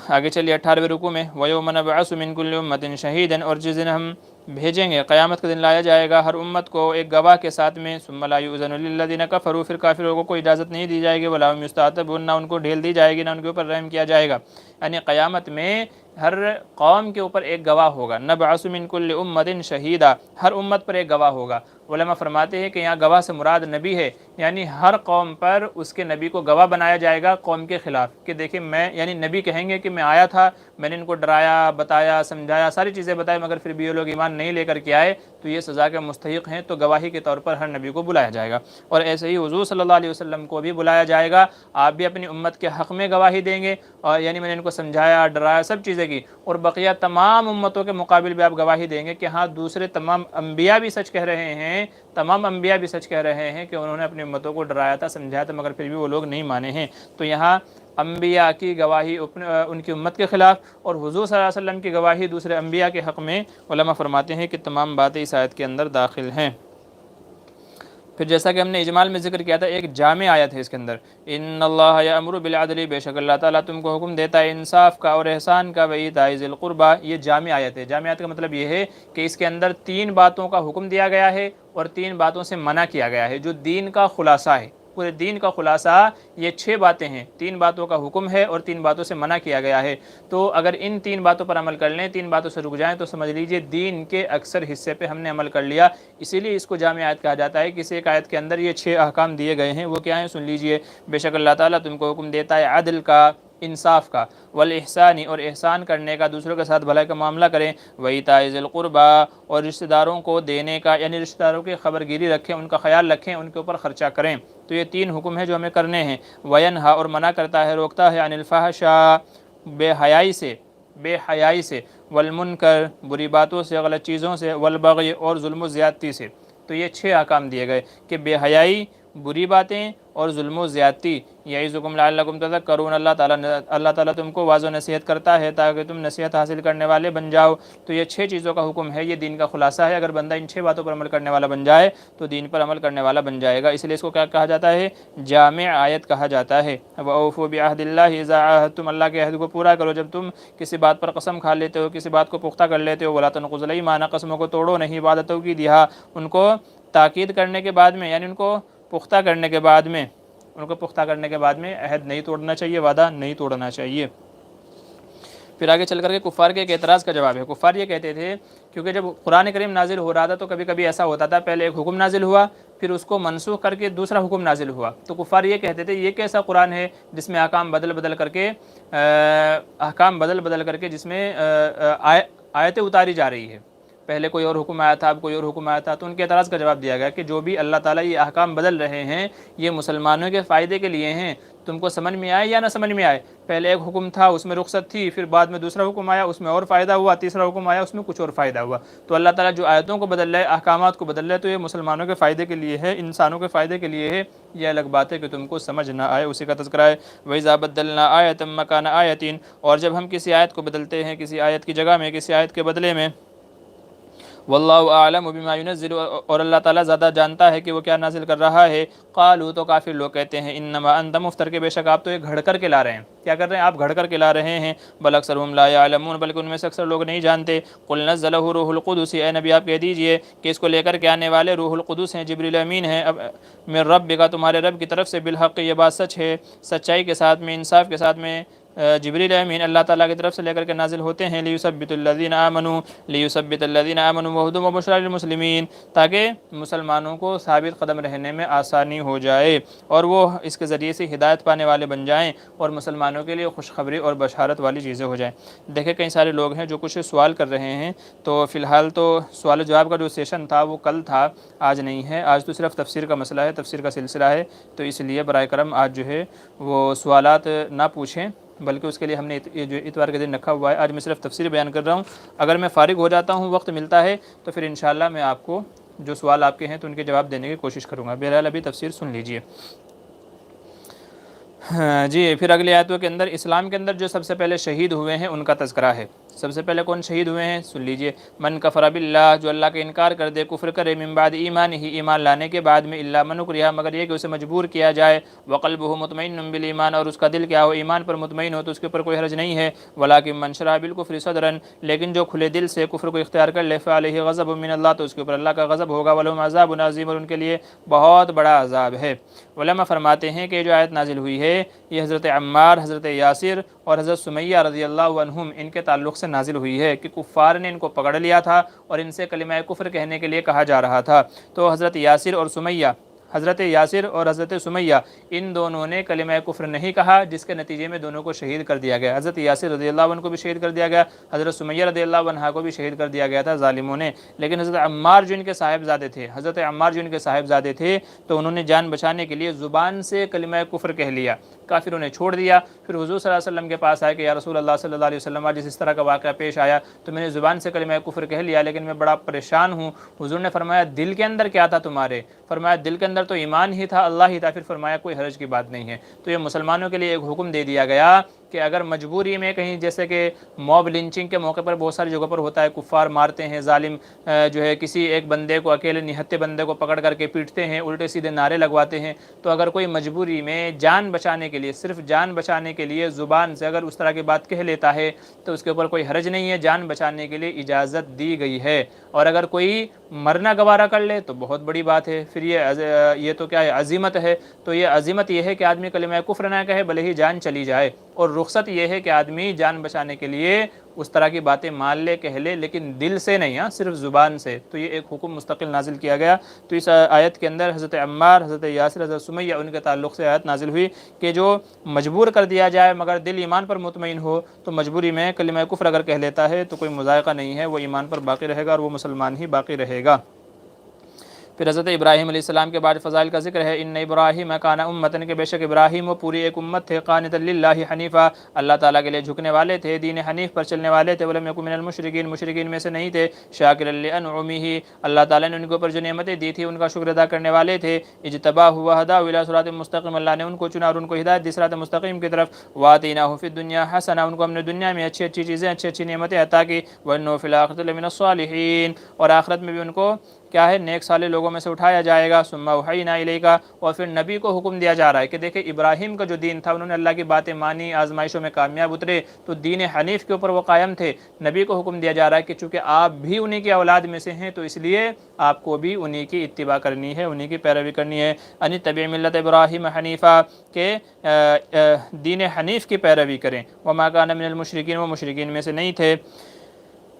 آگے چلیے 18ویں رکوع میں، وَيَوْمَ نَبْعَثُ مِنْ كُلِّ أُمَّةٍ شَهِيدًا، اور جس دن ہم بھیجیں گے، قیامت کے دن لایا جائے گا ہر امت کو ایک گواہ کے ساتھ میں، ثُمَّ لَا يُؤْذَنُ لِلَّذِينَ كَفَرُوا، پھر کافروں کو اجازت نہیں دی جائے گی، وَلَا هُمْ يُسْتَعْتَبُونَ، نہ ان کو ڈھیل دی جائے گی، نہ ان کے اوپر رحم کیا جائے گا۔ یعنی قیامت میں ہر قوم کے اوپر ایک گواہ ہوگا۔ نَبْعَثُ مِنْ كُلِّ أُمَّةٍ شَهِيدًا، ہر امت پر ایک گواہ ہوگا۔ علماء فرماتے ہیں کہ یہاں گواہ سے مراد نبی ہے، یعنی ہر قوم پر اس کے نبی کو گواہ بنایا جائے گا قوم کے خلاف، کہ دیکھیں میں، یعنی نبی کہیں گے کہ میں آیا تھا، میں نے ان کو ڈرایا، بتایا، سمجھایا، ساری چیزیں بتائی، مگر پھر بھی یہ لوگ ایمان نہیں لے کر کے آئے، تو یہ سزا کے مستحق ہیں۔ تو گواہی کے طور پر ہر نبی کو بلایا جائے گا، اور ایسے ہی حضور صلی اللہ علیہ وسلم کو بھی بلایا جائے گا۔ آپ بھی اپنی امت کے حق میں گواہی دیں گے، اور یعنی میں نے ان کو سمجھایا، ڈرایا، سب چیزیں کی، اور بقیہ تمام امتوں کے مقابل بھی آپ گواہی دیں گے کہ ہاں دوسرے تمام انبیاء بھی سچ کہہ رہے ہیں، تمام انبیاء بھی سچ کہہ رہے ہیں کہ انہوں نے اپنی امتوں کو ڈرایا تھا، سمجھایا تھا، مگر پھر بھی وہ لوگ نہیں مانے ہیں۔ تو یہاں انبیاء کی گواہی ان کی امت کے خلاف، اور حضور صلی اللہ علیہ وسلم کی گواہی دوسرے انبیاء کے حق میں، علماء فرماتے ہیں کہ تمام باتیں اس آیت کے اندر داخل ہیں۔ پھر جیسا کہ ہم نے اجمال میں ذکر کیا تھا، ایک جامع آیت ہے اس کے اندر، ان اللہ یامر بالعدل، بے شک اللہ تعالیٰ تم کو حکم دیتا ہے انصاف کا اور احسان کا، وایتاء ذی القربی، یہ جامع آیت ہے۔ جامع آیت کا مطلب یہ ہے کہ اس کے اندر 3 باتوں کا حکم دیا گیا ہے اور 3 باتوں سے منع کیا گیا ہے، جو دین کا خلاصہ ہے۔ پورے دین کا خلاصہ یہ 6 باتیں ہیں، 3 باتوں کا حکم ہے اور 3 باتوں سے منع کیا گیا ہے۔ تو اگر ان 3 باتوں پر عمل کر لیں، 3 باتوں سے رک جائیں، تو سمجھ لیجئے دین کے اکثر حصے پہ ہم نے عمل کر لیا۔ اسی لیے اس کو جامع آیت کہا جاتا ہے، کسی ایک آیت کے اندر یہ 6 احکام دیے گئے ہیں۔ وہ کیا ہیں؟ سن لیجئے، بے شک اللہ تعالیٰ تم کو حکم دیتا ہے عدل کا، انصاف کا، والاحسانی، اور احسان کرنے کا، دوسروں کے ساتھ بھلائی کا معاملہ کریں، وایتاء ذی القربی، اور رشتہ داروں کو دینے کا، یعنی رشتہ داروں کی خبرگیری رکھیں، ان کا خیال رکھیں، ان کے اوپر خرچہ کریں۔ تو یہ 3 حکم ہیں جو ہمیں کرنے ہیں۔ وینہا، اور منع کرتا ہے، روکتا ہے، عن الفحشاء، بے حیائی سے، والمنکر، بری باتوں سے، غلط چیزوں سے، والبغی، اور ظلم و زیادتی سے۔ تو یہ 6 احکام دیے گئے کہ بے حیائی، بری باتیں اور ظلم و زیادتی۔ یعظکم لعلکم تذکرون، اللہ تعالیٰ تم کو واضح نصیحت کرتا ہے تاکہ تم نصیحت حاصل کرنے والے بن جاؤ۔ تو یہ 6 چیزوں کا حکم ہے، یہ دین کا خلاصہ ہے۔ اگر بندہ ان 6 باتوں پر عمل کرنے والا بن جائے تو دین پر عمل کرنے والا بن جائے گا، اس لیے اس کو کیا کہا جاتا ہے؟ جامع آیت کہا جاتا ہے۔ وَأَوْفُوا بِعَهْدِ اللَّهِ إِذَا عَاهَدتُّمْ، اللہ کے عہد کو پورا کرو جب تم کسی بات پر قسم کھا لیتے ہو، کسی بات کو پختہ کر لیتے ہو۔ وَلَا تَنْقُضُوا الْأَيْمَانَ، قسموں کو توڑو نہیں، بعد تَوْکِیدِہَا، ان کو تاکید کرنے کے بعد میں، یعنی ان کو پختہ کرنے کے بعد میں، عہد نہیں توڑنا چاہیے، وعدہ نہیں توڑنا چاہیے۔ پھر آگے چل کر کے کفار کے ایک اعتراض کا جواب ہے۔ کفار یہ کہتے تھے، کیونکہ جب قرآن کریم نازل ہو رہا تھا تو کبھی کبھی ایسا ہوتا تھا، پہلے ایک حکم نازل ہوا، پھر اس کو منسوخ کر کے دوسرا حکم نازل ہوا۔ تو کفار یہ کہتے تھے یہ کیسا قرآن ہے جس میں احکام بدل بدل کر کے جس میں آیتیں اتاری جا رہی ہے، پہلے کوئی اور حکم آیا تھا، اب کوئی اور حکم آیا تھا۔ تو ان کے اعتراض کا جواب دیا گیا کہ جو بھی اللہ تعالیٰ یہ احکام بدل رہے ہیں، یہ مسلمانوں کے فائدے کے لیے ہیں، تم کو سمجھ میں آئے یا نہ سمجھ میں آئے۔ پہلے ایک حکم تھا، اس میں رخصت تھی، پھر بعد میں دوسرا حکم آیا، اس میں اور فائدہ ہوا، تیسرا حکم آیا، اس میں کچھ اور فائدہ ہوا۔ تو اللہ تعالیٰ جو آیتوں کو بدل رہے، احکامات کو بدل رہے، تو یہ مسلمانوں کے فائدے کے لیے ہے، انسانوں کے فائدے کے لیے ہے۔ یہ الگ بات ہے کہ تم کو سمجھ نہ آئے، اسی کا تذکرہ ہے۔ وَإِذَا بَدَّلْنَا آیَةً مَّكَانَ آیَةٍ، اور جب ہم کسی آیت کو بدلتے ہیں، کسی آیت کی جگہ میں، کسی آیت کے بدلے میں، واللہ اعلم بما ينزل، اور اللہ تعالیٰ زیادہ جانتا ہے کہ وہ کیا نازل کر رہا ہے۔ قالوا، تو کافر لوگ کہتے ہیں، انما انت مفتر، کے بے شک آپ تو یہ گھڑ کر کے لا رہے ہیں۔ کیا کر رہے ہیں؟ آپ گھڑ کر کے لا رہے ہیں۔ بل اکثرهم لا يعلمون، بلکہ ان میں سے اکثر لوگ نہیں جانتے۔ قل نزلہ روح القدس، اے نبی آپ کہہ دیجئے کہ اس کو لے کر کے آنے والے روح القدس ہیں، جبریل امین ہیں، من ربک، تمہارے رب کی طرف سے، بالحق، یہ بات سچ ہے، سچائی کے ساتھ میں، انصاف کے ساتھ میں، جبریل امین اللہ تعالیٰ کی طرف سے لے کر کے نازل ہوتے ہیں لیثبت الذین آمنوا وہدی وبشریٰ للمسلمین، تاکہ مسلمانوں کو ثابت قدم رہنے میں آسانی ہو جائے اور وہ اس کے ذریعے سے ہدایت پانے والے بن جائیں اور مسلمانوں کے لیے خوشخبری اور بشارت والی چیزیں ہو جائیں۔ دیکھیں کئی سارے لوگ ہیں جو کچھ سوال کر رہے ہیں، تو فی الحال تو سوال و جواب کا جو سیشن تھا وہ کل تھا، آج نہیں ہے، آج تو صرف تفسیر کا مسئلہ ہے، تفسیر کا سلسلہ ہے، تو اس لیے برائے کرم آج جو ہے وہ سوالات نہ پوچھیں، بلکہ اس کے لیے ہم نے جو اتوار کے دن رکھا ہوا ہے۔ آج میں صرف تفسیر بیان کر رہا ہوں، اگر میں فارغ ہو جاتا ہوں، وقت ملتا ہے، تو پھر انشاءاللہ میں آپ کو جو سوال آپ کے ہیں تو ان کے جواب دینے کی کوشش کروں گا۔ بہرحال ابھی تفسیر سن لیجئے۔ جی، پھر اگلی آیتوں کے اندر اسلام کے اندر جو سب سے پہلے شہید ہوئے ہیں ان کا تذکرہ ہے۔ سب سے پہلے کون شہید ہوئے ہیں سن لیجئے، من کفر باللہ، جو اللہ کا انکار کر دے، کفر کرے، من بعد ایمان ہی، ایمان لانے کے بعد میں، الا من اکرہ، مگر یہ کہ اسے مجبور کیا جائے، وقلبہ مطمئن بالایمان، اور اس کا دل کیا ہو، ایمان پر مطمئن ہو، تو اس کے اوپر کوئی حرج نہیں ہے، ولکن من شرح بالکفر صدرا، لیکن جو کھلے دل سے کفر کو اختیار کر لے، فعلیہ غضب من اللہ، تو اس کے اوپر اللہ کا غضب ہوگا، ولہم عذاب عظیم، اور ان کے لیے بہت بڑا عذاب ہے۔ علماء فرماتے ہیں کہ جو آیت نازل ہوئی ہے یہ حضرت عمار، حضرت یاسر اور حضرت سمیہ رضی اللہ عنہم ان کے تعلق سے نازل ہوئی ہے کہ کفار نے ان کو پکڑ لیا تھا اور ان سے کلمہ کفر کہنے کے لیے کہا جا رہا تھا، تو حضرت یاسر اور حضرت سمیہ ان دونوں نے کلمہ کفر نہیں کہا، جس کے نتیجے میں دونوں کو شہید کر دیا گیا۔ حضرت یاسر رضی اللہ عنہ کو بھی شہید کر دیا گیا، حضرت سمیہ رضی اللہ عنہا کو بھی شہید کر دیا گیا تھا ظالموں نے، لیکن حضرت عمار جو ان کے صاحبزادے تھے تو انہوں نے جان بچانے کے لیے زبان سے کلمہ کفر کہہ لیا، کافروں نے چھوڑ دیا۔ پھر حضور صلی اللہ علیہ وسلم کے پاس آئے کہ یا رسول اللہ صلی اللہ علیہ وسلم، آج اس طرح کا واقعہ پیش آیا تو میں نے زبان سے کلمہ کفر کہہ لیا، لیکن میں بڑا پریشان ہوں۔ حضور نے فرمایا دل کے اندر کیا تھا تمہارے؟ فرمایا دل کے اندر تو ایمان ہی تھا، اللہ ہی تھا۔ پھر فرمایا کوئی حرج کی بات نہیں ہے۔ تو یہ مسلمانوں کے لیے ایک حکم دے دیا گیا کہ اگر مجبوری میں کہیں، جیسے کہ موب لنچنگ کے موقع پر بہت ساری جگہوں پر ہوتا ہے، کفار مارتے ہیں، ظالم جو ہے کسی ایک بندے کو، اکیلے نہتے بندے کو پکڑ کر کے پیٹتے ہیں، الٹے سیدھے نعرے لگواتے ہیں، تو اگر کوئی مجبوری میں جان بچانے کے لیے، صرف جان بچانے کے لیے زبان سے اگر اس طرح کی بات کہہ لیتا ہے تو اس کے اوپر کوئی حرج نہیں ہے، جان بچانے کے لیے اجازت دی گئی ہے۔ اور اگر کوئی مرنا گوارا کر لے تو بہت بڑی بات ہے، پھر یہ تو کیا ہے، عزیمت ہے۔ تو یہ عزیمت یہ ہے کہ آدمی کلمہ کفر نہ کہے بھلے ہی جان چلی جائے، اور رخصت یہ ہے کہ آدمی جان بچانے کے لیے اس طرح کی باتیں مان لے، کہہ لے، لیکن دل سے نہیں، صرف زبان سے۔ تو یہ ایک حکم مستقل نازل کیا گیا۔ تو اس آیت کے اندر حضرت عمار، حضرت یاسر، حضرت سمیہ ان کے تعلق سے آیت نازل ہوئی کہ جو مجبور کر دیا جائے مگر دل ایمان پر مطمئن ہو، تو مجبوری میں کلمہ کفر اگر کہہ لیتا ہے تو کوئی مضائقہ نہیں ہے، وہ ایمان پر باقی رہے گا اور وہ مسلمان ہی باقی رہے گا۔ پھر حضرت ابراہیم علیہ السلام کے بعد فضائل کا ذکر ہے، ان ابراہیم کان امتن، کہ بے شک ابراہیم وہ پوری ایک امت تھے، قانتا للہ حنیفا، اللہ تعالیٰ کے لیے جھکنے والے تھے، دین حنیف پر چلنے والے تھے، ولم یکن من المشرکین، مشرکین میں سے نہیں تھے، شاکرا لانعمہ، اللہ تعالیٰ نے ان کے اوپر جو نعمتیں دی تھی ان کا شکر ادا کرنے والے تھے، اجتباہ وہداہ الی صراط مستقیم، اللہ نے ان کو چنا اور ان کو ہدایت دی صراط مستقیم کی طرف، واتیناہ فی الدنیا حسنہ، ان کو ہم نے دنیا میں اچھی اچھی چیزیں، اچھی اچھی نعمتیں عطا کی، وانہ فی الاخرۃ لمن الصالحین، اور آخرت میں بھی ان کو کیا ہے، نیک صالح لوگوں میں سے اٹھایا جائے گا۔ ثم اوحینا الیک، اور پھر نبی کو حکم دیا جا رہا ہے کہ دیکھیں ابراہیم کا جو دین تھا، انہوں نے اللہ کی باتیں مانی، آزمائشوں میں کامیاب اترے، تو دین حنیف کے اوپر وہ قائم تھے۔ نبی کو حکم دیا جا رہا ہے کہ چونکہ آپ بھی انہی کی اولاد میں سے ہیں تو اس لیے آپ کو بھی انہی کی اتباع کرنی ہے، انہی کی پیروی کرنی ہے۔ ان اتبع ملت ابراہیم حنیفا، کہ دین حنیف کی پیروی کریں، وما کان من المشرکین، وہ مشرکین میں سے نہیں تھے۔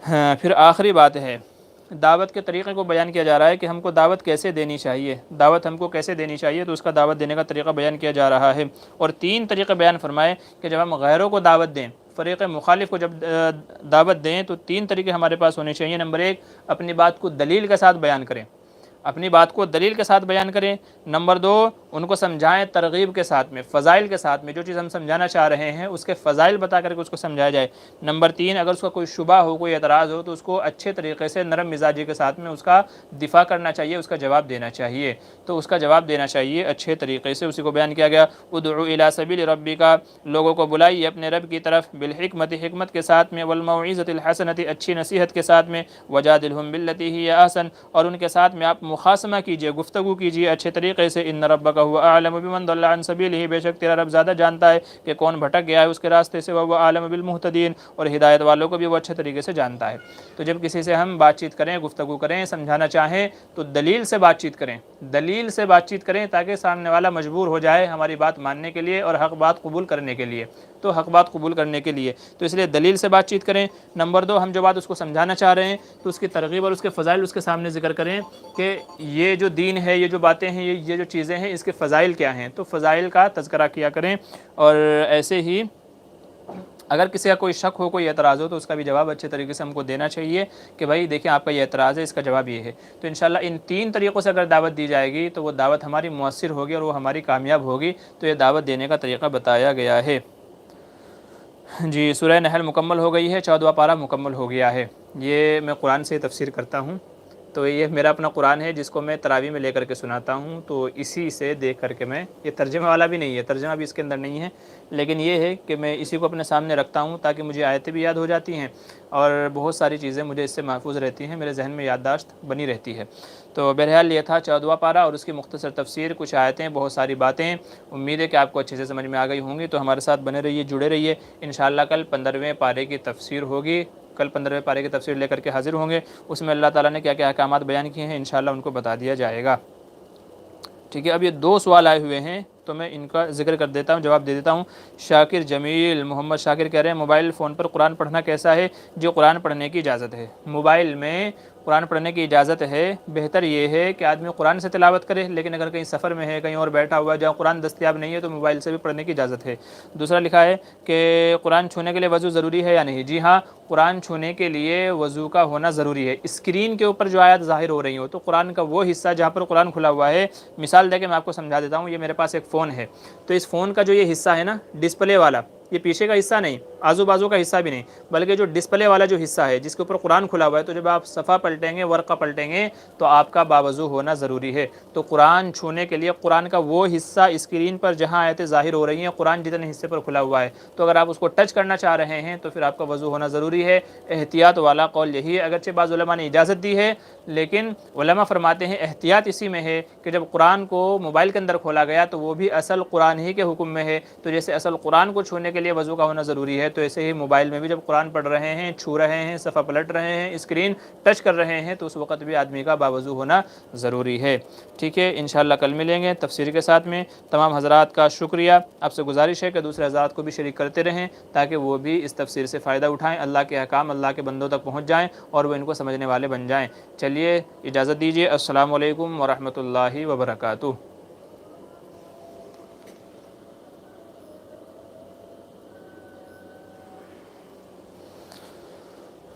پھر آخری بات ہے، دعوت کے طریقے کو بیان کیا جا رہا ہے کہ ہم کو دعوت کیسے دینی چاہیے، دعوت ہم کو کیسے دینی چاہیے، تو اس کا دعوت دینے کا طریقہ بیان کیا جا رہا ہے، اور 3 طریقے بیان فرمائے کہ جب ہم غیروں کو دعوت دیں، فریق مخالف کو جب دعوت دیں تو 3 طریقے ہمارے پاس ہونے چاہیے۔ نمبر 1، اپنی بات کو دلیل کے ساتھ بیان کریں، اپنی بات کو دلیل کے ساتھ بیان کریں۔ نمبر 2، ان کو سمجھائیں ترغیب کے ساتھ میں، فضائل کے ساتھ میں، جو چیز ہم سمجھانا چاہ رہے ہیں اس کے فضائل بتا کر کے اس کو سمجھایا جائے۔ نمبر 3، اگر اس کا کوئی شبہ ہو، کوئی اعتراض ہو تو اس کو اچھے طریقے سے، نرم مزاجی کے ساتھ میں اس کا دفاع کرنا چاہیے، اس کا جواب دینا چاہیے، تو اس کا جواب دینا چاہیے اچھے طریقے سے، اسی کو بیان کیا گیا۔ ادعو الی سبیل ربک، لوگوں کو بلائیے اپنے رب کی طرف، بالحکمت، حکمت کے ساتھ میں، والموعظۃ الحسنۃ، اچھی نصیحت کے ساتھ میں، وجادلہم باللتی ہی احسن، اور ان کے ساتھ میں آپ مخاصمہ کیجئے، گفتگو کیجئے اچھے طریقے سے۔ ان ربک هو اعلم بمن ضل عن سبیلہ، بے شک تیرا رب زیادہ جانتا ہے کہ کون بھٹک گیا ہے اس کے راستے سے، وهو اعلم بالمہتدین، اور ہدایت والوں کو بھی وہ اچھے طریقے سے جانتا ہے۔ تو جب کسی سے ہم بات چیت کریں، گفتگو کریں، سمجھانا چاہیں تو دلیل سے بات چیت کریں، دلیل سے بات چیت کریں، تاکہ سامنے والا مجبور ہو جائے ہماری بات ماننے کے لیے اور حق بات قبول کرنے کے لیے۔ تو حق بات قبول کرنے کے لیے، تو اس لیے دلیل سے بات چیت کریں۔ نمبر 2، ہم جو بات اس کو سمجھانا چاہ رہے ہیں تو اس کی ترغیب اور اس کے فضائل اس کے سامنے ذکر کریں کہ یہ جو دین ہے، یہ جو باتیں ہیں، یہ جو چیزیں ہیں، اس کے فضائل کیا ہیں، تو فضائل کا تذکرہ کیا کریں۔ اور ایسے ہی اگر کسی کا کوئی شک ہو، کوئی اعتراض ہو، تو اس کا بھی جواب اچھے طریقے سے ہم کو دینا چاہیے کہ بھائی دیکھیں آپ کا یہ اعتراض ہے، اس کا جواب یہ ہے۔ تو انشاءاللہ ان 3 طریقوں سے اگر دعوت دی جائے گی تو وہ دعوت ہماری مؤثر ہوگی اور وہ ہماری کامیاب ہوگی۔ تو یہ دعوت دینے کا طریقہ بتایا گیا ہے۔ جی، سورہ نحل مکمل ہو گئی ہے، 14واں پارہ مکمل ہو گیا ہے۔ یہ میں قرآن سے تفسیر کرتا ہوں، تو یہ میرا اپنا قرآن ہے جس کو میں تراویح میں لے کر کے سناتا ہوں، تو اسی سے دیکھ کر کے میں، یہ ترجمہ والا بھی نہیں ہے، ترجمہ بھی اس کے اندر نہیں ہے، لیکن یہ ہے کہ میں اسی کو اپنے سامنے رکھتا ہوں تاکہ مجھے آیتیں بھی یاد ہو جاتی ہیں اور بہت ساری چیزیں مجھے اس سے محفوظ رہتی ہیں، میرے ذہن میں یادداشت بنی رہتی ہے۔ تو بہرحال یہ تھا 14واں پارہ اور اس کی مختصر تفسیر، کچھ آیتیں، بہت ساری باتیں۔ امید ہے کہ آپ کو اچھے سے سمجھ میں آ گئی ہوں گی، تو ہمارے ساتھ بنے رہیے، جڑے رہیے۔ انشاءاللہ کل 15ویں پارے کی تفسیر ہوگی، کل 15ویں پارے کی تفسیر لے کر کے حاضر ہوں گے۔ اس میں اللہ تعالیٰ نے کیا کیا احکامات بیان کیے ہیں انشاءاللہ ان کو بتا دیا جائے گا۔ ٹھیک ہے، اب یہ 2 سوال آئے ہوئے ہیں تو میں ان کا ذکر کر دیتا ہوں، جواب دے دیتا ہوں۔ شاکر جمیل محمد شاکر کہہ رہے ہیں موبائل فون پر قرآن پڑھنا کیسا ہے؟ جو قرآن پڑھنے کی اجازت ہے، موبائل میں قرآن پڑھنے کی اجازت ہے۔ بہتر یہ ہے کہ آدمی قرآن سے تلاوت کرے، لیکن اگر کہیں سفر میں ہے، کہیں اور بیٹھا ہوا ہے جہاں قرآن دستیاب نہیں ہے تو موبائل سے بھی پڑھنے کی اجازت ہے۔ دوسرا لکھا ہے کہ قرآن چھونے کے لیے وضو ضروری ہے یا نہیں؟ جی ہاں، قرآن چھونے کے لیے وضو کا ہونا ضروری ہے۔ اسکرین کے اوپر جو آیات ظاہر ہو رہی ہو تو قرآن کا وہ حصہ جہاں پر قرآن کھلا ہوا ہے، مثال دے کے میں آپ کو سمجھا دیتا ہوں۔ یہ میرے پاس ایک فون ہے، تو اس فون کا جو یہ حصہ ہے نا، ڈسپلے والا، یہ پیچھے کا حصہ نہیں، آزو بازو کا حصہ بھی نہیں، بلکہ جو ڈسپلے والا جو حصہ ہے جس کے اوپر قرآن کھلا ہوا ہے، تو جب آپ صفحہ پلٹیں گے، ورقہ پلٹیں گے تو آپ کا باوضو ہونا ضروری ہے۔ تو قرآن چھونے کے لیے قرآن کا وہ حصہ اسکرین پر جہاں آیتیں ظاہر ہو رہی ہیں، قرآن جتنے حصے پر کھلا ہوا ہے، تو اگر آپ اس کو ٹچ کرنا چاہ رہے ہیں تو پھر آپ کا وضو ہونا ضروری ہے۔ احتیاط والا قول یہی ہے، اگرچہ بعض علماء نے اجازت دی ہے، لیکن علماء فرماتے ہیں احتیاط اسی میں ہے کہ جب قرآن کو موبائل کے اندر کھولا گیا تو وہ بھی اصل قرآن ہی کے حکم میں ہے، تو جیسے اصل قرآن کو چھونے کے لیے وضو کا ہونا ضروری ہے، تو ایسے ہی موبائل میں بھی جب قرآن پڑھ رہے ہیں، چھو رہے ہیں، صفحہ پلٹ رہے ہیں، اسکرین ٹچ کر رہے ہیں، تو اس وقت بھی آدمی کا باوضو ہونا ضروری ہے۔ ٹھیک ہے، انشاءاللہ کل ملیں گے تفسیر کے ساتھ میں۔ تمام حضرات کا شکریہ، آپ سے گزارش ہے کہ دوسرے حضرات کو بھی شریک کرتے رہیں تاکہ وہ بھی اس تفسیر سے فائدہ اٹھائیں، اللہ کے احکام اللہ کے بندوں تک پہنچ جائیں اور وہ ان کو سمجھنے والے بن جائیں۔ چلیے اجازت دیجیے، السلام علیکم ورحمۃ اللہ وبرکاتہ۔